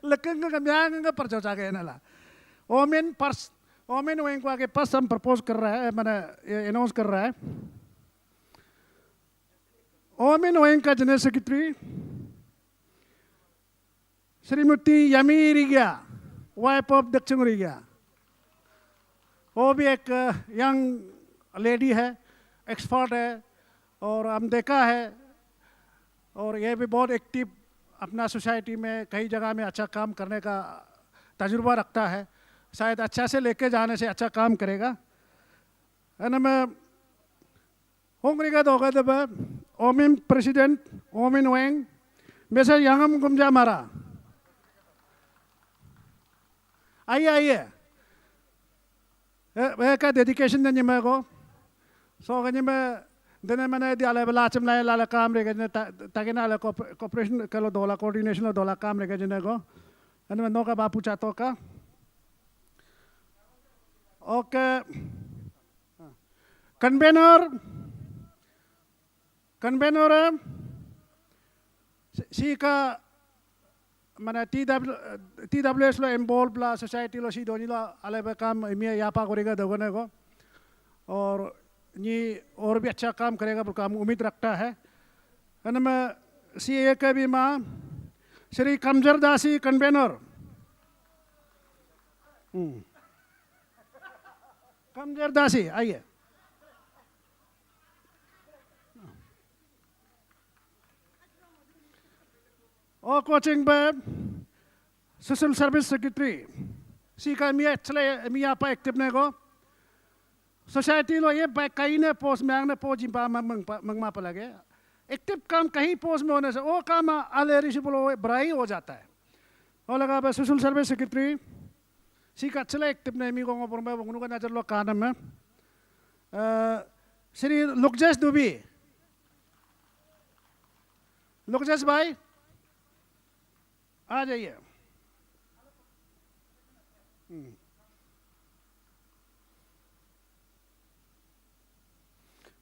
लकंगा कम्यांगा परचोस आगे ना ला ओमेन पर्स ओमेन वेंग को आगे पर्स हम प्रपोज कर रहा है मैंने अनाउंस कर रहा है ओमेन वेंग का general secretary Shrimati yummy Rigia wife of दक्षिण रिगिया वो भी एक यंग लेडी है एक्सपर्ट है और हम देखा है और ये भी बहुत एक्टिव अपना सोसाइटी में कई जगह में अच्छा काम करने का तजुर्बा रखता है शायद अच्छा से लेके जाने से अच्छा काम करेगा है ना मैं होंगरिगा दोगा दबा ओमिन प्रेसिडेंट ओमिन वेंग वैसे यंगम गुमजा मारा आइए आइए का डेडिकेशन देने में को सो गने में देने मैंने दिया लाचम लाए लाला काम रेगा जने ताकि ना कोऑपरेशन कलो दोला कोऑर्डिनेशन लो दोला काम रेगा जने को अने मैं नौका बापू चाहता का ओके कन्वेनर सी का मैंने TWS लो इन्वॉल्व ला सोसाइटी लो सी दोनी लो अलग काम इमिया यापा करेगा दोगने को और ये और भी अच्छा काम करेगा पर काम उम्मीद रखता है ना मैं CA के भी माँ श्री कमजर दासी कन्वेनर कमजर दासी आइए और कोचिंग पे सोशल सर्विस सेक्रेटरी सी का मिया apa एक्टिव ने को सोसाइटी लो ये कई ने पोस्ट में आने पोस्ट जिम्पा मंगमा पलगे एक्टिव काम कहीं पोस्ट में होने से वो काम आले रिशिपुल बराई हो जाता है और लगा बस सोशल सर्विस सेक्रेटरी सी का चला एक्टिव नहीं मी को पर मैं उनको नजर लो कानम में श्री लुकजेश दुबी लुकजेश भाई आ जाइए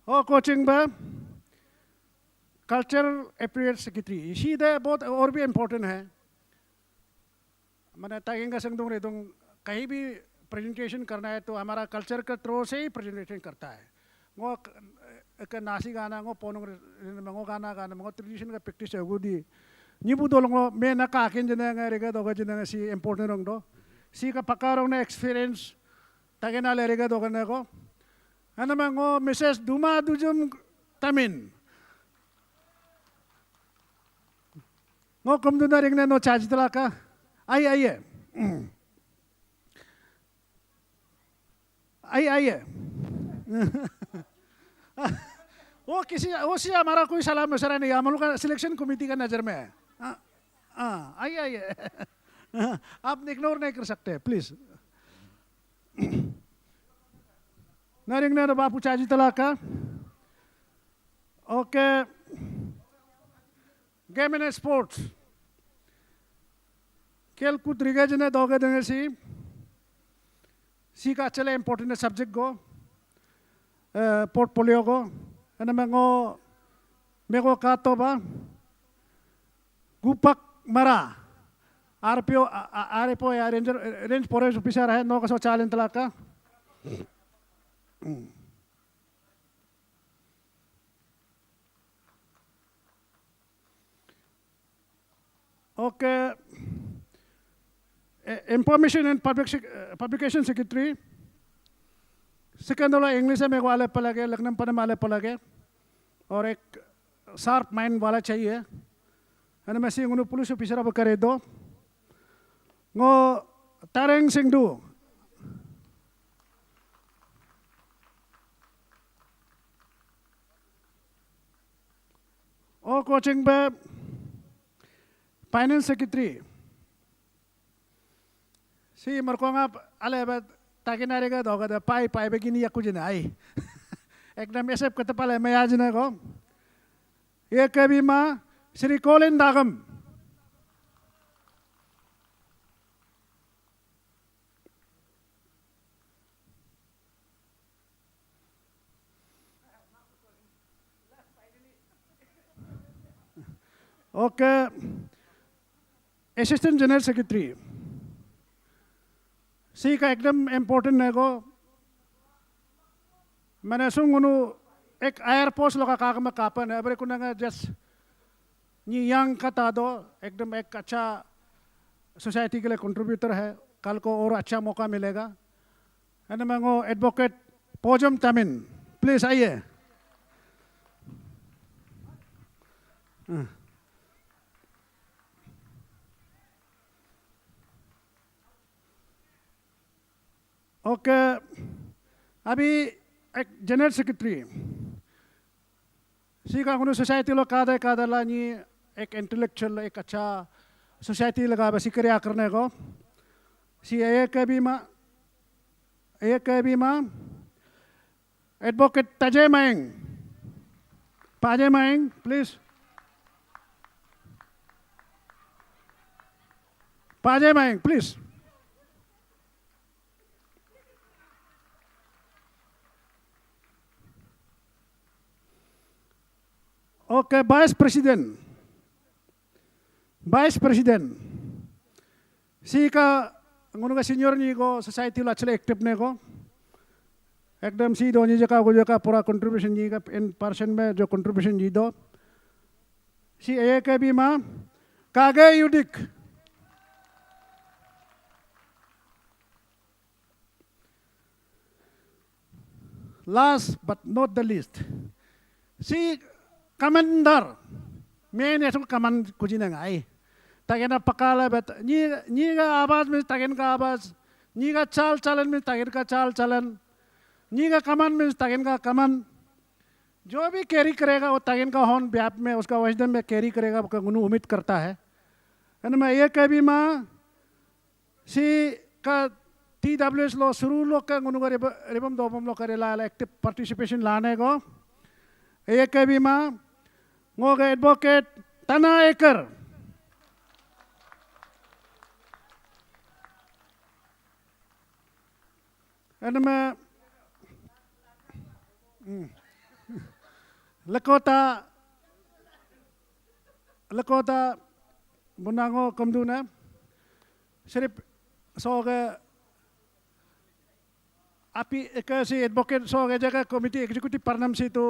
और कोचिंग में कल्चरल अफेयर सेक्रेटरी इसी दे बहुत और भी इम्पोर्टेंट है मैंने ताकि संग रे तुम कहीं भी प्रेजेंटेशन करना है तो हमारा कल्चर का थ्रो से ही प्रेजेंटेशन करता है वो नासी गाना वो पोनो मंगो गाना गाना मंगो ट्रेडिशन का प्रैक्टिस है वो दी नीबू दो लोगों मैं ना काकिन जने रेगा तो जने सी इम्पोर्टेंट रंग दो सी का पक्का रंग ने एक्सपीरियंस ताकि ना ले रेगा तो करने को है ना मंगो मिसेस दुमा दुजुम तमिन वो कम दुना रिंगने नो चार्ज तला का आइए आइए वो किसी वो सी हमारा कोई सलाह मशवरा नहीं हम लोग का सिलेक्शन कमेटी का नज़र में है आइए आप इग्नोर नहीं कर सकते प्लीज नरिंगने बापू चाजी तला का ओके गेम एंड स्पोर्ट्स खेल कूद रिगेज ने दोगे देंगे सी का चले इम्पोर्टेंट सब्जेक्ट को पोर्टफोलियो को है मेगो का तो बा गुपक मरा आरपीओ आरएफओ या रेंज फॉरेस्ट ऑफिसर है 940 तला का okay information and publication secretary second वाला इंग्लिश में वाले पलगे लखनऊ पढ़ने वाले पलगे और एक शार्प माइंड वाला चाहिए है ना मैं सी पुलिस ऑफिसर अब करे दो वो तारेंग सिंधु और कोचिंग पे फाइनेंस सेक्रेटरी सी मरकोंगा अले बद ताकि नारेगा दोगा द पाई पाई बेगिनी या कुछ नहीं एकदम ऐसे कत पाले मैं आज ना को ये कभी माँ श्री कोलिन दागम ओके असिस्टेंट जनरल सेक्रेटरी सी का एकदम इम्पोर्टेंट है को मैंने सुन एक आयर पोस्ट लोग का में कापन है अबरे कुना जस्ट नी यंग का दो एकदम एक अच्छा सोसाइटी के लिए कंट्रीब्यूटर है कल को और अच्छा मौका मिलेगा है ना मैं एडवोकेट पोजम तमिन प्लीज आइए ओके अभी एक जनरल सेक्रेटरी सी का सोसाइटी लोग कादा ला नी एक इंटेलेक्चुअल एक अच्छा सोसाइटी लगा बसी क्रिया करने को सी एक भी माँ एडवोकेट तजय माइंग पाजे माइंग प्लीज पाजे माइंग प्लीज ओके वाइस प्रेसिडेंट सी का उनका सीनियर नहीं को सोसाइटी लो अच्छे एक्टिव ने को एकदम सी दो जगह पूरा कंट्रीब्यूशन जी का इन पर्सन में जो कंट्रीब्यूशन जी दो सी एक भी माँ कागे यूडिक last but not the least सी कमांडर मेन ऐसा कमांड कुछ नहीं आई ताकि ना पकाला बत नी का आवाज में ताकि का आवाज नी का चाल चलन में ताकि का चाल चलन नी का कमान में ताकि का कमान जो भी कैरी करेगा वो तागिन का हॉर्न ब्याप में उसका वजन में कैरी करेगा गुनु उम्मीद करता है मैं ये कभी माँ सी का TWS लो शुरू लो का गुनु का रिबम दोबम लो करेला एक्टिव पार्टिसिपेशन लाने को ये कभी माँ ngô cái advocate Tana Eker मैं Lakota Bunango Kamduna सिर्फ सो गए आप ही कैसे एडवोकेट सो गए जगह कमिटी एग्जीक्यूटिव परनम से तो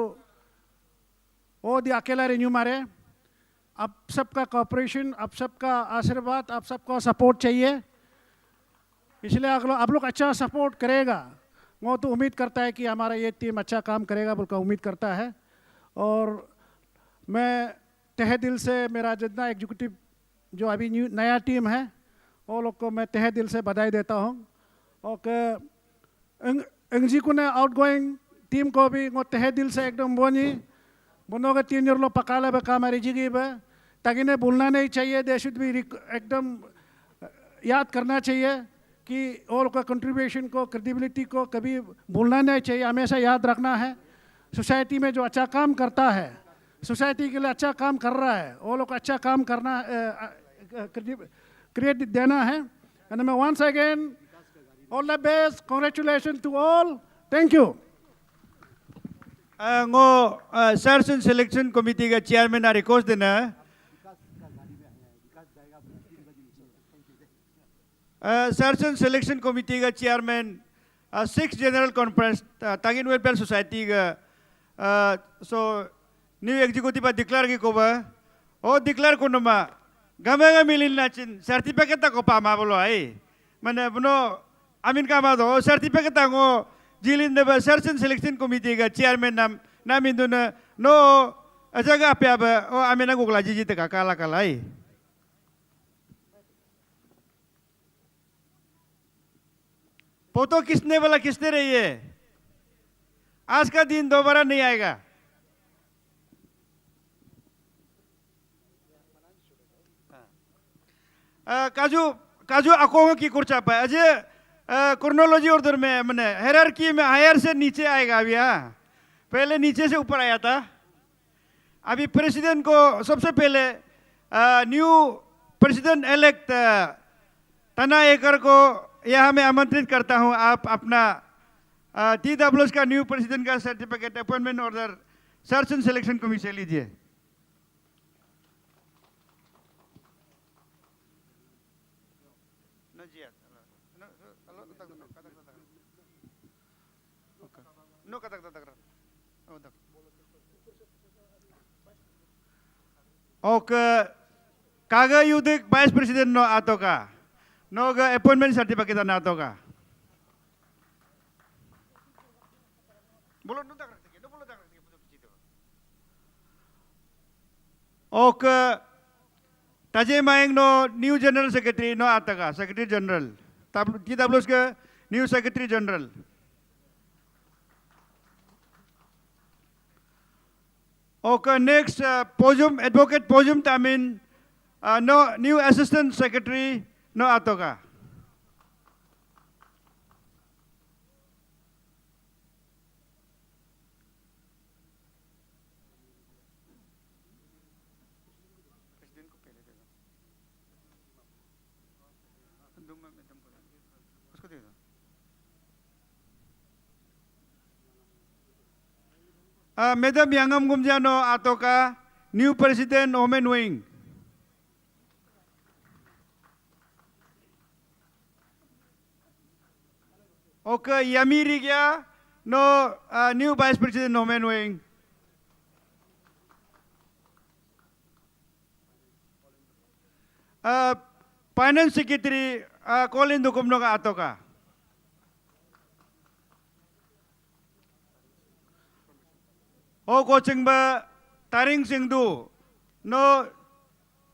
वो दी अकेला रिन्यू मारे आप सबका कॉपरेशन आप सबका आशीर्वाद आप सबका सपोर्ट चाहिए इसलिए आप लोग अच्छा सपोर्ट करेगा वो तो उम्मीद करता है कि हमारा ये टीम अच्छा काम करेगा बोलकर उम्मीद करता है और मैं तहे दिल से मेरा जितना एग्जीक्यूटिव जो अभी नया टीम है वो लोग को मैं तहे दिल से बधाई देता हूँ और एंजी को ने आउटगोइंग टीम को भी वो तहे दिल से एकदम बोनी बुनोगे 3 लो पकाला बका हमारी जिगी बे ताकि ने भूलना नहीं चाहिए दे शुड भी एकदम याद करना चाहिए कि और का कंट्रीब्यूशन को क्रेडिबिलिटी को कभी भूलना नहीं चाहिए हमेशा याद रखना है सोसाइटी में जो अच्छा काम करता है सोसाइटी के लिए अच्छा काम कर रहा है वो लोग अच्छा काम करना क्रेडिट देना है एंड मैं once again all the best congratulation to all thank you ngô search and selection committee का chairman आ request देना search and selection committee का chairman 6 general conference Tagin welfare society का so new executive आ declare की कोबा ओ declare को नमा गमेगा मिलिन नाचिन certificate ता को पामा बोलो आई मने बनो amin का मादो certificate ता को Jilin the search and selection committee का chairman नाम इंदु न नो अजगा पे अब ओ आमिना गुगला जी ते काला काला ही फोटो किसने वाला किसने रही है आज का दिन दोबारा नहीं आएगा काजू काजू अकोंग की कुर्चा पे अजय क्रोनोलॉजी ऑर्डर में मैंने हायरार्की में हायर से नीचे आएगा अभी पहले नीचे से ऊपर आया था अभी प्रेसिडेंट को सबसे पहले न्यू प्रेसिडेंट इलेक्ट तना एकर को यहाँ मैं आमंत्रित करता हूँ आप अपना TWS का न्यू प्रेसिडेंट का certificate appointment order search and selection commission लीजिए और कागा युद्ध वाइस प्रेसिडेंट नो आतो का नो अपॉइंटमेंट सर्टिफिकेट ना आतो का बोलो और ताजे मायंग नो न्यू जनरल सेक्रेटरी नो आता का सेक्रेटरी जनरल TWS के new secretary general Okay, next, Pojum, Advocate Pojum Tamin, no new Assistant Secretary, no Atoka. Madam Yangam Gumjano Atoka, new President Omen Wing. Okay, Yamiri Gya, no new Vice President Omen Wing. Finance Secretary Colin Dukumnoga Atoka. ओ coaching में Taring Sindhu no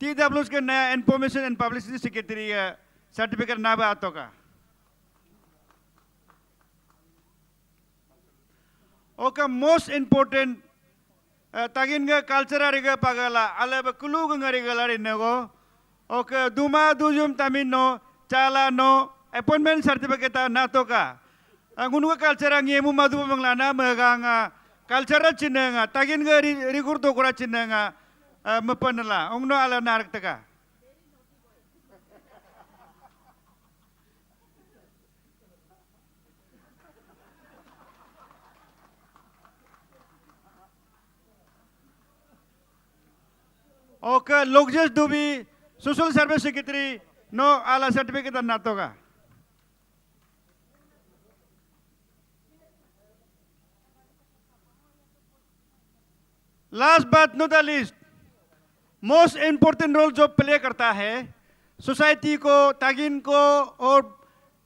TWS के नया information and publicity secretary certificate ना बातों का okay most important tagin ga culture riga pagala ala ba kulu ga riga lari nego oke duma dujum tamin no chala no appointment certificate na to ka ngunu ga culture ngemu madu manglana maganga culture chinanga tagin ga rigur to kura chinanga mapanala ongno ala narak taka Oke, Lokjes Dubi, Social Service Secretary, no ala certificate na to ka. Last but not the least, most important role जो play करता है society को, तागिन को और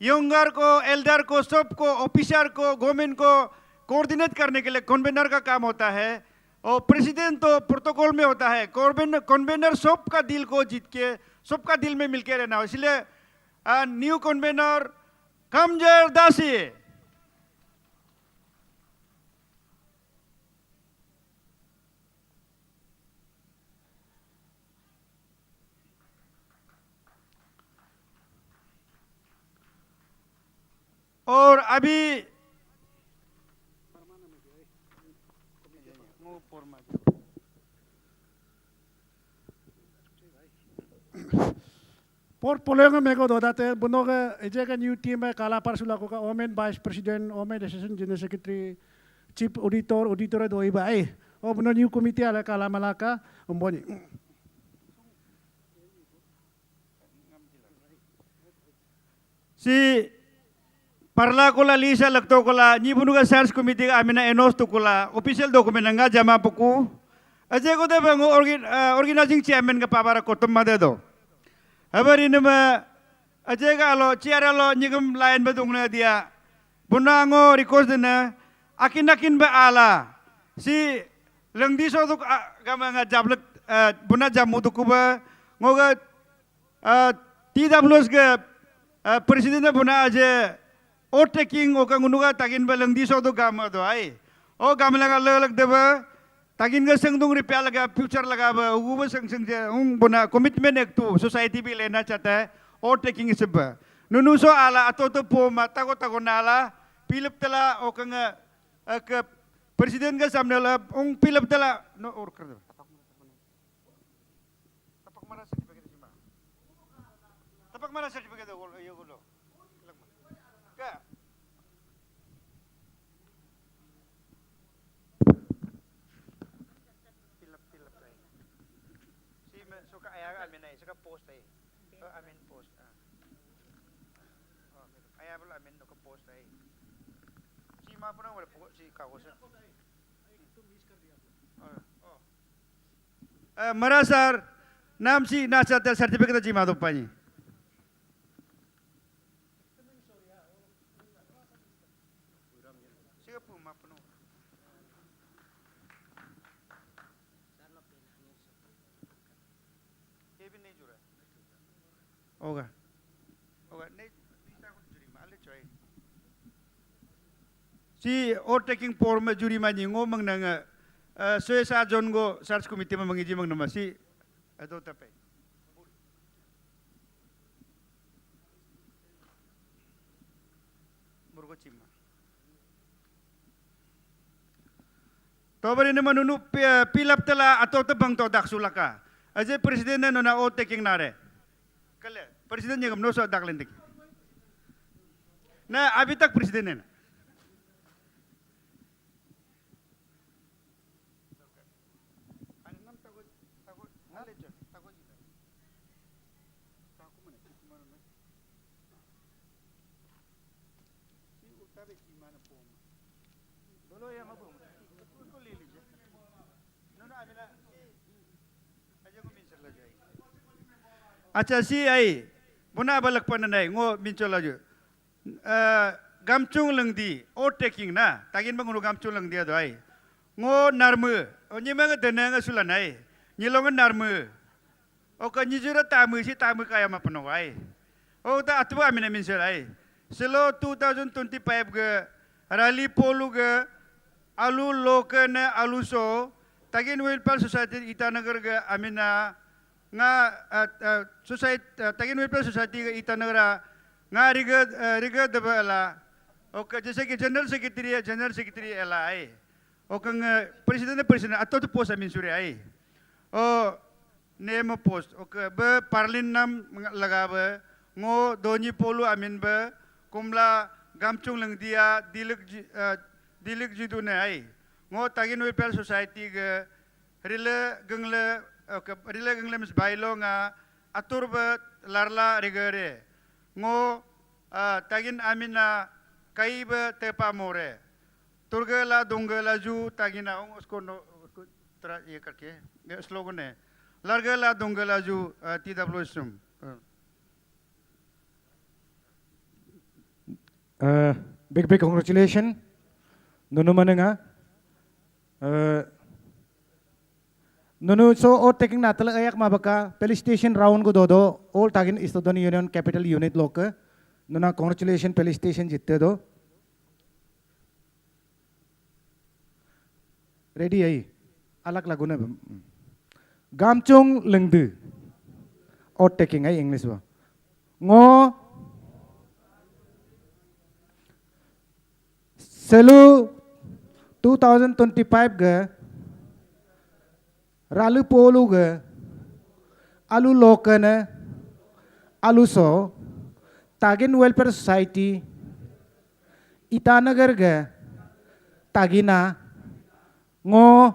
younger को, Elder को, सबको, officer को, गवर्नमेंट को कोऑर्डिनेट करने के लिए कन्वेनर का काम होता है और प्रेसिडेंट तो प्रोटोकॉल में होता है कन्वेनर सबका दिल को जीत के सबका दिल में मिलके रहना इसलिए न्यू कन्वेनर कमजोर दासी और अभी Portfolio nga meko do date buno ka eje ka new team ay kala par sula ko ka Omen Vice President, Omen Assistant General Secretary, Chief Auditor do iba ay. O buno new committee ala kala malaka umboni. Si parla ko la lisa lagto ko la ni buno ka search committee ka amina enos to ko la official document nga jama puku. Aje ko de bango organizing chairman ka pabara ko tumade do. Habari nama aja kalau ciara lo nyigam lain betungnya dia bunango request na akin ba ala si lengdi so tu kama nga jablek buna jamu tu kuba ngoga TWS ke presiden buna aja overtaking o kangunuga takin ba lengdi so tu kama tu ay o kama lag deba takin ga sengdung repair लगा future लगा वो संग बना commitment एक तो society भी लेना चाहता है और टेकिंग सब नुनुसो आला atau तो पो मता को नाला पिलप तला ओकंग के प्रेसिडेंट का सामने ला उंग पिलप तला नो और कर दो तपक मारा सर्टिफिकेट ये बोलो क्या post ay amin post ay abul amin no post ay si ma po na wala po si kagos mara sir naam si nasa certificate ji ma do pani siga po ma po no Oga. Si overtaking form juri mani ngomong nanga soesa jongo search committee mangiji mang nama si ato tape. Burgo cima. Tobari naman nunu pilap tala ato tabang to daksulaka. Aje presiden na na overtaking nare. कल president निगम no सो दाखले तक ना अभी तक president है ना अच्छा सी आई बुना बलक पननाय ngo minchol aju gamchung lengdi overtaking na tagin bangun gamchung lengdi ado ai ngo narmu onyima ga dena ga sulanai nyilong narmu o ka nyijura tamu si tamu kaya ma pano ai o ta atwa amina minchol ai selo 2025 ga rally polu ga alu lokana alu so Tagin Welfare Society Itanagar ga amina nga society Tagin Welfare Society ga Itanagar nga riga debala okay जैसे कि general secretary एला आई okay president अतो तो post अमीन सुरे आई ओ name post okay ब पार्लिन नाम लगा ब ngो दोनी पोलो अमीन ब कुमला गामचुंग लंगदिया दिलक जिदु ने आई ngो तागिन वेलफेयर सोसाइटी ग रिले गंगले मिस बाइलो nga atur ब larla regare ngो तागिन अमीना कई ब तेपा मोरे तुर्गला दुंगला जू तागिना उसको तरह ये करके स्लोगन है लरगला दुंगला जू TWSM big congratulations nunu manenga nunu so o taking natal ayak mabaka police station round go dodo all tagin istodon union capital unit loka nuna congratulations police station jitte do ready ai alak laguna gamchung lengdu o taking ai english ba ngo selu 2025 ga ralu polu ga alu lokana alu so Tagin Welfare Society Itanagar ga Tagina ngo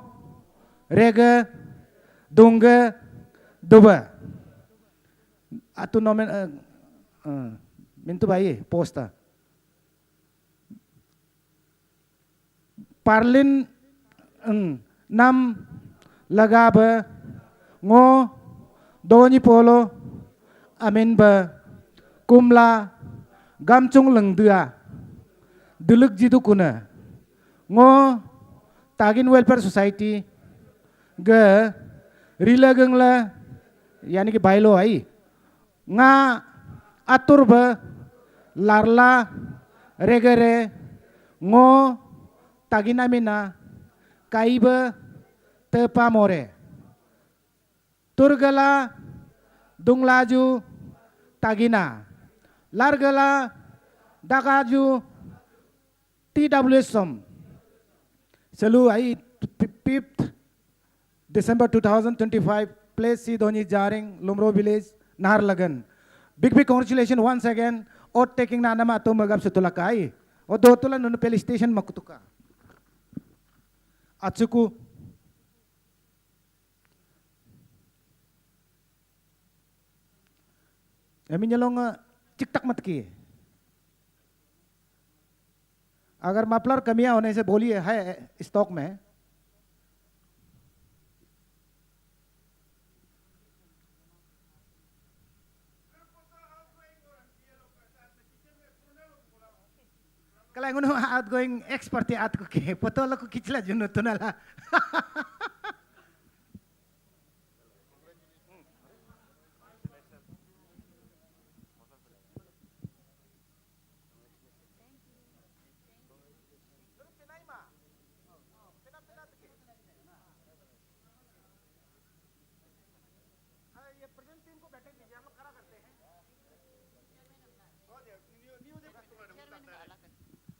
rega dunga duba atu nomen mintu bayi posta parlin nam lagaba ngo doni polo amin ba kumla gamchung lengdua duluk jidu kuna ngo Tagin Welfare Society ga rila gangla yani ki bailo ai nga atur ba larla regare ngo tagina mina kaiba tepa more turgala dunglaju tagina largala dagaju TWSM Salu ai 5th December 2025 place Sidoni Jaring Lumro village Naharlagan big congratulations once again or taking na nama to magap sutulakai o dotula no police station makutuka atsuku Amin nyalong चिक तक मत किए अगर muffler कमियां होने से बोलिए है स्टॉक में कल आउट गोइंग एक्सपर्ट आत को के पतो ला को किचला जुनो तुनाला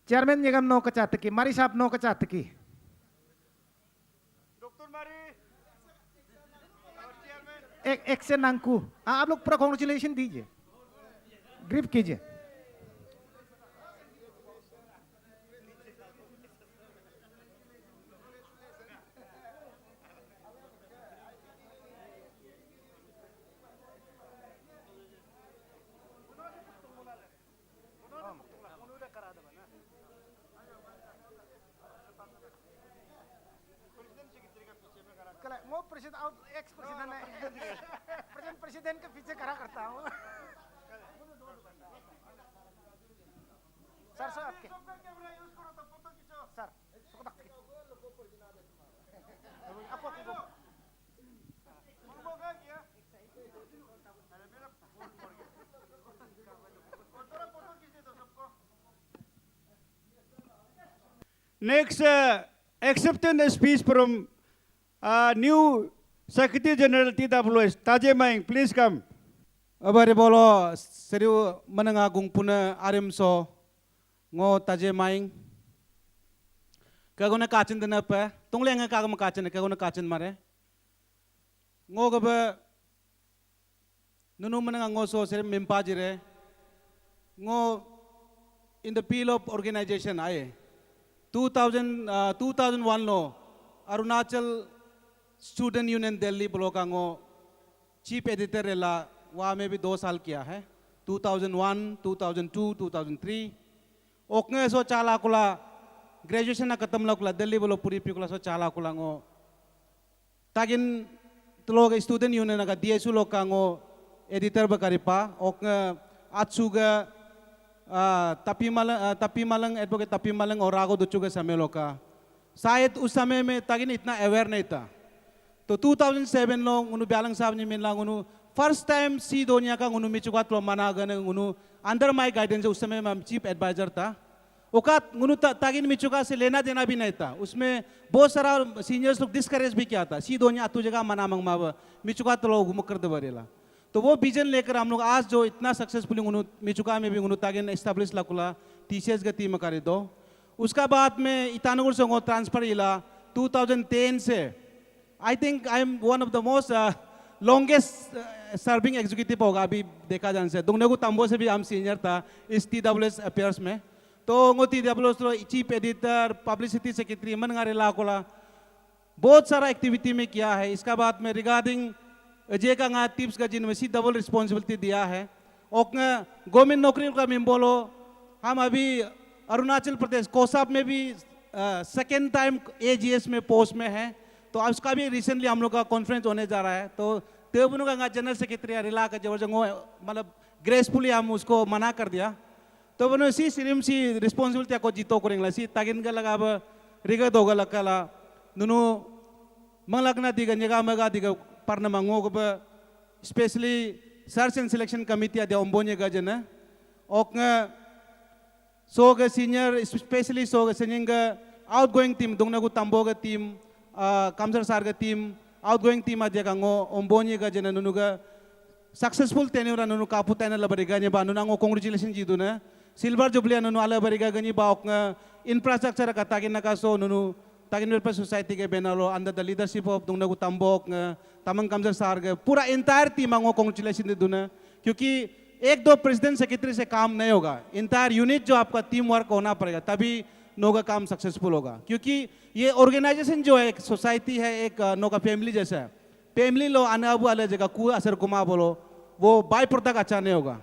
चेयरमैन निगम नौ कचात की मारी साहब नौ कचात की डॉक्टर मारी एक से नांकू आप लोग पूरा कॉन्ग्रेचुलेशन दीजिए ग्रिप कीजिए वो प्रेसिडेंट और एक्स प्रेसिडेंट है प्रेसिडेंट के पीछे खड़ा करता हूँ सर सर आपके सर आपको next accepting the speech from new Secretary General TWS, Taje Maing, please come. Abare bolo seriu menengagung puna arimso ngo taje maing kaguna kachin dana pa tunglenga kagama kachin kaguna kachin mare ngo gaba nunu menenga ngo so seri mimpa jire ngo in the peel of organization aye 2001 lo Arunachal Student Union Delhi bloka ngo chief editor rela वहाँ में भी 2 साल किया है 2001, 2002, 2003 ओकने सो चाला कुला graduation ना खत्म ला कुला दिल्ली बोलो पूरी पिकुला सो चाला कुला ngो ताकिन तो लोग स्टूडेंट यूनियन का DSU लोग का ngो एडिटर बकारी पा ओकने आचुगा tapi malang advocate tapi malang और रागो दुचुगा समय लोग का शायद उस समय में ताकिन इतना अवेयर नहीं था तो 2007 लोग उन्होंने ब्यालंग साहब ने मिला उन्होंने फर्स्ट टाइम सी दोनिया का उन्होंने मिचुकात लो मना गने उन्होंने अंडर माय गाइडेंस उस समय मैं चीफ एडवाइजर था ओकात उन्होंने तागिन मिचुका से लेना देना भी नहीं था उसमें बहुत सारा सीनियर्स लोग डिस्करेज भी किया था सी दोनिया तू जगह मना मंग माव मिचुकात लो घुमक कर दे बरेला तो वो विजन लेकर हम लोग आज जो इतना सक्सेसफुली उन्होंने मिचुका में भी उन्होंने तागिन एस्टेब्लिश लाकुला टीसीएस गति में करे दो उसका बाद में इतानगुर से वो ट्रांसफर इला 2010 से I think I am one of the most longest serving executive होगा अभी देखा जाने से दुगनेगु तंबो से भी हम सीनियर था इस TWS अफेयर्स में तो वो TWS तो चीफ एडिटर पब्लिसिटी सेक्रेटरी मनगारे लाकोला बहुत सारा एक्टिविटी में किया है इसका बाद में रिगार्डिंग जे का गा टिप्स का जिनमें सी डबल रिस्पॉन्सिबिलिटी दिया है और गवर्नमेंट नौकरी का मिम्बोलो हम अभी अरुणाचल प्रदेश कोसाप में भी सेकेंड टाइम AGS में पोस्ट में है तो उसका भी रिसेंटली हम लोग का कॉन्फ्रेंस होने जा रहा है तो तेबुनु का जनरल सेक्रेटरी रिला का जब मतलब ग्रेसफुली हम उसको मना कर दिया तो बनो सी सिरिम सी रिस्पॉन्सिबिलिटी को जीतो करेंगे सी तागिन का लगा अब रिगा दोगा लकला नुनु मंगलकना दिगा जगह मगा दिगा परना मंगो को specially search and selection committee आदि ओम्बोने का जना ओक सोग सीनियर स्पेशली सोग सीनियर आउटगोइंग टीम दोगना को तंबो का टीम कामसर सार का टीम आउटगोइंग टीम आदि का ngो ओम्बोनी का जना नुनु का सक्सेसफुल टेन्योर नुनु कापु टेन लबरिगा ने बा नुनु ngो कांग्रेचुलेशन जी दुना सिल्वर जुबली नुनु आला बरिगा गनी बा इंफ्रास्ट्रक्चर का ताकि नका सो नुनु ताकि वेलफेयर सोसाइटी के बेनालो अंडर द लीडरशिप ऑफ दुगना को तंबोक तमंग कामसर सार का पूरा इंटायर टीम ngो कांग्रेचुलेशन दे दुना क्योंकि एक दो प्रेसिडेंट सेक्रेटरी से काम नहीं होगा इंटायर यूनिट जो आपका टीम वर्क होना पड़ेगा तभी नो का काम सक्सेसफुल होगा क्योंकि ये ऑर्गेनाइजेशन जो है एक सोसाइटी है एक नो का फैमिली जैसा है फैमिली लो आने अब वाले जगह कु असर कुमा बोलो वो बाय प्रोडक्ट अच्छा नहीं होगा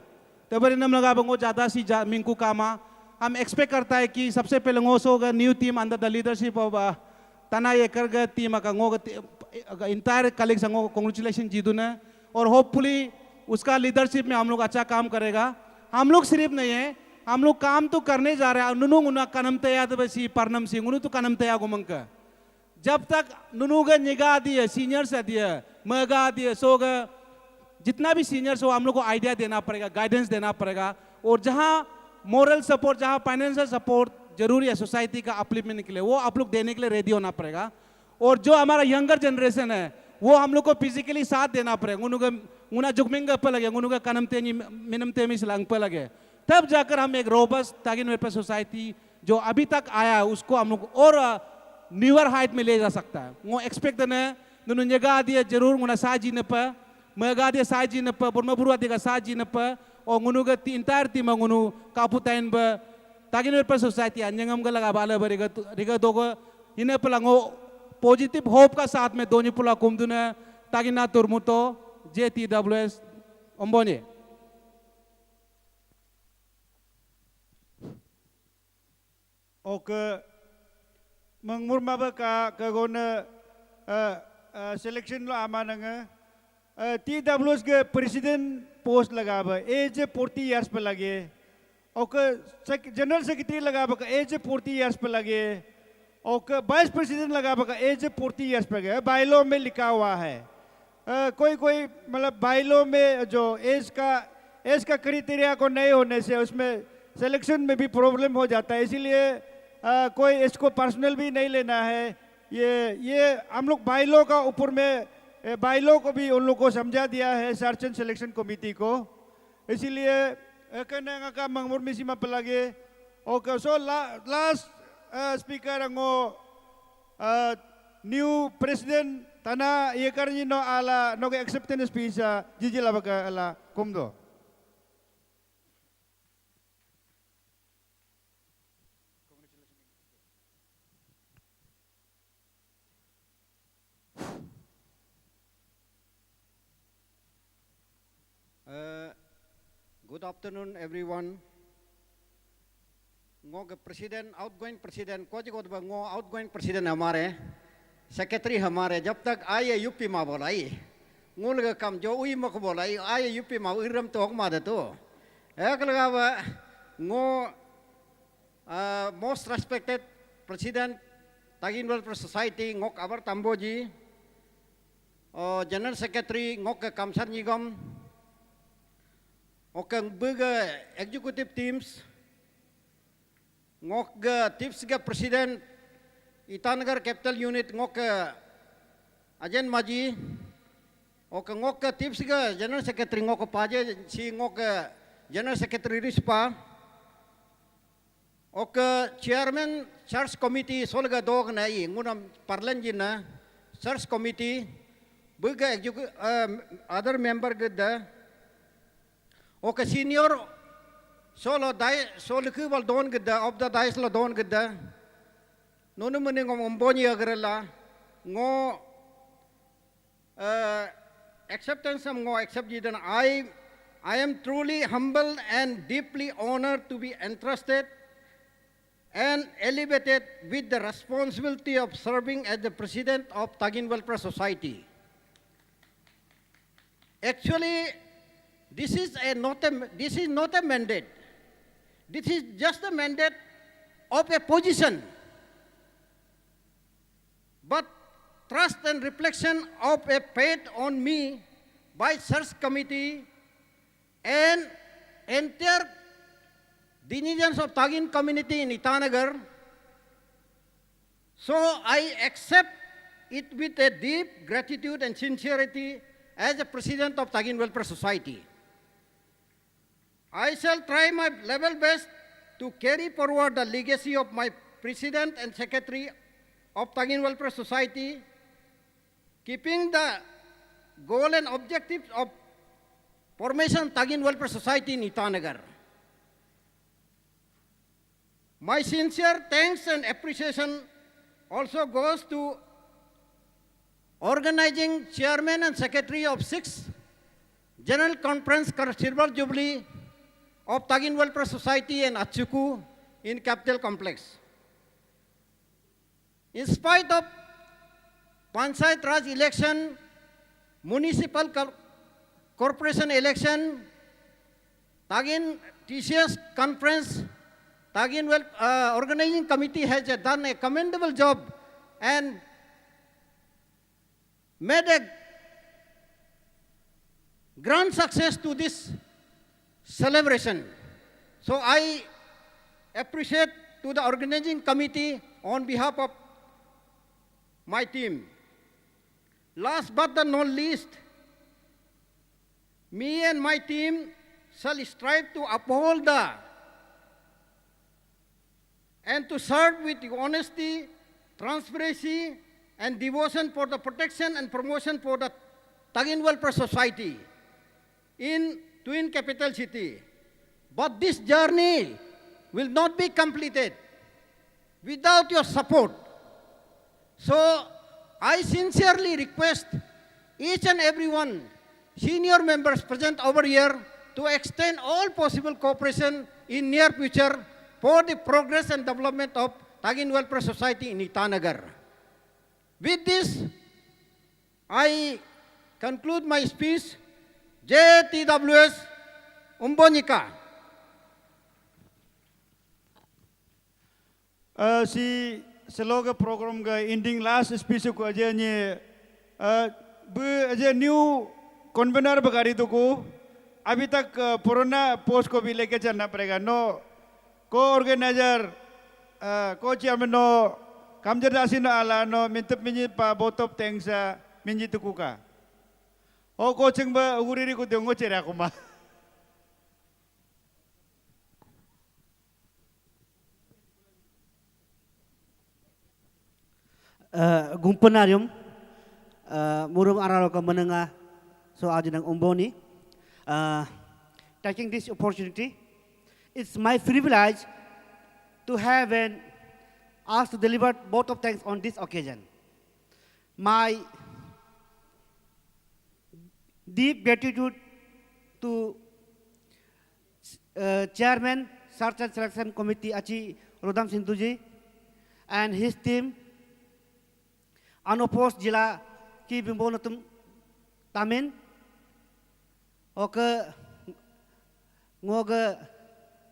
तो बड़ी नम लगा बंगो ज़्यादा सी मिंकू कामा हम एक्सपेक्ट करता है कि सबसे पहले ngो सोगा new team under the leadership of तना ये कर गए टीम का ngो इंटायर कलीग्स ngो कांग्रेचुलेशन जीतू ने और होपफुली उसका लीडरशिप में हम लोग अच्छा काम करेगा हम लोग सिर्फ नहीं है हम लोग काम तो करने जा रहे हैं नुनु गुना कनम तया तो बसी परनम सिंह नुनु तो कनम तया गुमंग का जब तक नुनु का निगाह दिए सीनियर से दिए मगा दिए सोगा जितना भी सीनियर्स हो हम लोग को आइडिया देना पड़ेगा गाइडेंस देना पड़ेगा और जहाँ मोरल सपोर्ट जहाँ फाइनेंशियल सपोर्ट जरूरी है सोसाइटी का अपलिफ्टमेंट के लिए वो आप लोग देने के लिए रेडी होना पड़ेगा और जो हमारा यंगर जनरेशन है वो हम लोग को फिजिकली साथ देना पड़ेगा उनका उना जुगमिंग पर लगे उनका कनम तेनी मिनम तेमी सिलांग पर लगे तब जाकर हम एक रोबस्ट तागिन वेलफेयर सोसाइटी जो अभी तक आया है उसको हम लोग और न्यूअर हाइट में ले जा सकता है वो एक्सपेक्ट ने नुनु जगह दिए जरूर गुना साजी न प मगा दिए साजी न प बुरमा बुरुआ दिए साजी न प और गुनु का इंटायर टीम गुनु कापुताइन ब तागिन वेलफेयर सोसाइटी अंजंगम का लगा बाले बरिगा रिगा दोगो इन्हें पलंगो पॉजिटिव होप का साथ में दोनी पुला कुमदुने तागिना तुरमुतो JTWS ओम्बोनी ओके मंगमुर माबा का कगोने सिलेक्शन लो आमा नंगे TWS के प्रेसिडेंट पोस्ट लगा बा एज 40 इयर्स पे लगे ओके जनरल सेक्रेटरी लगा बा एज 40 इयर्स पे लगे ओके वाइस प्रेसिडेंट लगा बा एज 40 इयर्स पे गए बाइलो में लिखा हुआ है कोई कोई मतलब बाइलो में जो एज का क्राइटेरिया को नहीं होने से उसमें सिलेक्शन में भी प्रॉब्लम हो जाता है इसीलिए कोई इसको पर्सनल भी नहीं लेना है ये हम लोग बाइलो का ऊपर में बाइलो को भी उन लोग को समझा दिया है सर्च एंड सिलेक्शन कमेटी को, इसीलिए कहने का मंगमुर मिसी में पलागे ओके सो लास्ट स्पीकर अंगो न्यू प्रेसिडेंट तना ये करनी नो आला नो के एक्सेप्टेंस स्पीच जीजी लाबका आला कुमदो Good afternoon, everyone. Ngô के president, outgoing president, को जो तो ngô outgoing president हमारे, secretary हमारे, जब तक आए यूपी में बोलाई, ngô लगा काम जो उई मक बोलाई, आए यूपी में इरम तो हक मारे तो, एक लगा वो ngô most respected president, Tagiन Welfare Society, ngô अबर तंबोजी, और general secretary ngô के कामसर निगम Oke bega executive teams ngok tips ga president Itanagar capital unit ngok ajen maji oke ngok tips ga general secretary ngok paje si ngok general secretary rispa oke chairman search committee solga dog nai ngunam parlanjina search committee bega other member gada Oke senior solo ku wal don geda of the dice la don geda nonu mene ngom boni agrela ngo acceptance am ngo accept jidan I am truly humbled and deeply honored to be entrusted and elevated with the responsibility of serving as the president of Tagiin Welfare Society. Actually, this is not a mandate. This is just a mandate of a position. But trust and reflection of a faith on me by search committee and entire denizens of Tagiin community in Itanagar. So I accept it with a deep gratitude and sincerity as the president of Tagiin Welfare Society. I shall try my level best to carry forward the legacy of my president and secretary of Tagiin Welfare Society, keeping the goal and objectives of formation Tagiin Welfare Society in Itanagar. My sincere thanks and appreciation also goes to organizing chairman and secretary of 6th General Conference Silver Jubilee of Tagiin Welfare Society and Atsuku in Capital Complex. In spite of Panchayat Raj election, municipal corporation election, Tagiin TCS conference, Tagiin organizing committee has done a commendable job and made a grand success to this celebration. So I appreciate to the organizing committee on behalf of my team. Last but not least, me and my team shall strive to uphold and to serve with honesty, transparency, and devotion for the protection and promotion for the Tagiin Welfare Society in Twin Capital City. But this journey will not be completed without your support. So I sincerely request each and everyone, senior members present over here, to extend all possible cooperation in near future for the progress and development of Tagiin Welfare Society in Itanagar. With this, I conclude my speech. JTWS Umbonika. Si sloga program ga ending last speech ko aja ni aja new convener bagari तो को अभी तक पुराना post को भी लेके चलना पड़ेगा नो को ऑर्गेनाइजर को चेयरमैन नो kamjer asin ala no mintep minyi pa botop teng sa minyi tukuka. O ko cheng ba uguriri ko dengo chere ako ma. Gumpanarium murung aralo ka menengah so aja ng umboni. Taking this opportunity, it's my privilege to have an asked to deliver vote of thanks on this occasion. My deep gratitude to Chairman Search and Selection Committee Achi Rodam Sindhuji and his team, unopposed Jila Ki Bimbonatum Tamin, Oke Ngoge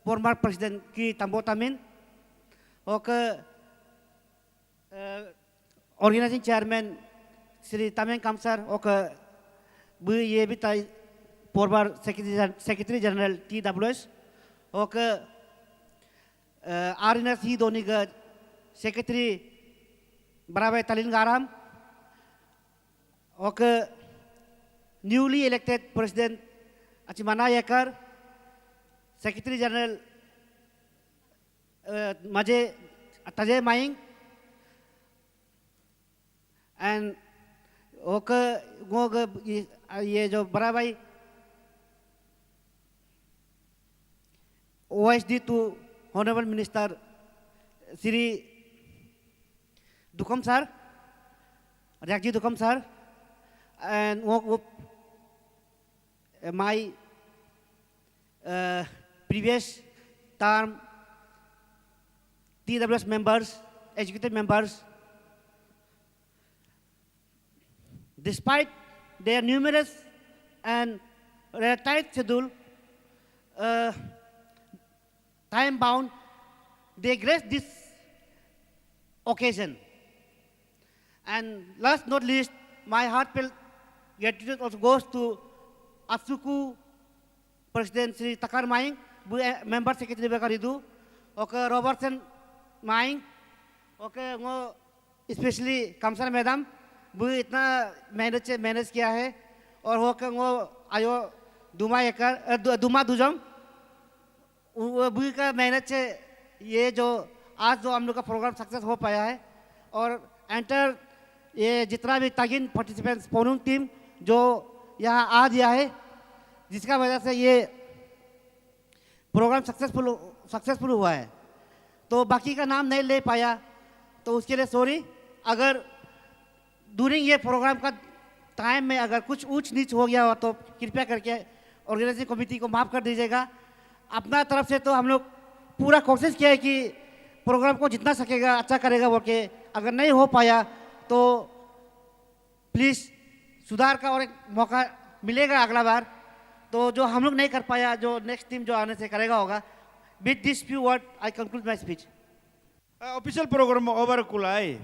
former President Ki Tambo Tamin, Oke Organizing Chairman Sri Tamen Kamsar, Oke Bu Yebitai former Secretary General TWS, Oke Arina Si Doniga Secretary Barabai Talin Garam, Oke newly elected President Achimana Yakar, Secretary General Maje Tajay Maing, and okay Gog ये जो बड़ा भाई OSD to Honorable Minister Sri Dukom sir, Rakji Dukom sir, and my previous term TWS members, executive members, despite their numerous and tight schedule, time bound, they graced this occasion. And last not least, my heartfelt gratitude also goes to Atsuku President Sri Takar Maing, Member Secretary Bakaridu, okay, Robertson Maing, okay, especially Kamsar Madam, वो इतना manage किया है और वो आयो दुमा दुजम वो का manage से ये जो आज जो हम लोग का प्रोग्राम सक्सेस हो पाया है और एंटर ये जितना भी तागिन पार्टिसिपेंट्स पोनुंग टीम जो यहाँ आ दिया है जिसका वजह से ये प्रोग्राम सक्सेसफुल हुआ है तो बाकी का नाम नहीं ले पाया तो उसके लिए सॉरी अगर ड्यूरिंग ये प्रोग्राम का टाइम में अगर कुछ ऊंच नीच हो गया हो तो कृपया करके ऑर्गेनाइजिंग कमेटी को माफ़ कर दीजिएगा अपना तरफ से तो हम लोग पूरा कोशिश किया है कि प्रोग्राम को जितना सकेगा अच्छा करेगा बोल के अगर नहीं हो पाया तो प्लीज़ सुधार का और एक मौका मिलेगा अगला बार तो जो हम लोग नहीं कर पाया जो नेक्स्ट टीम जो आने से करेगा होगा with this few word I conclude my speech Official program over kulai.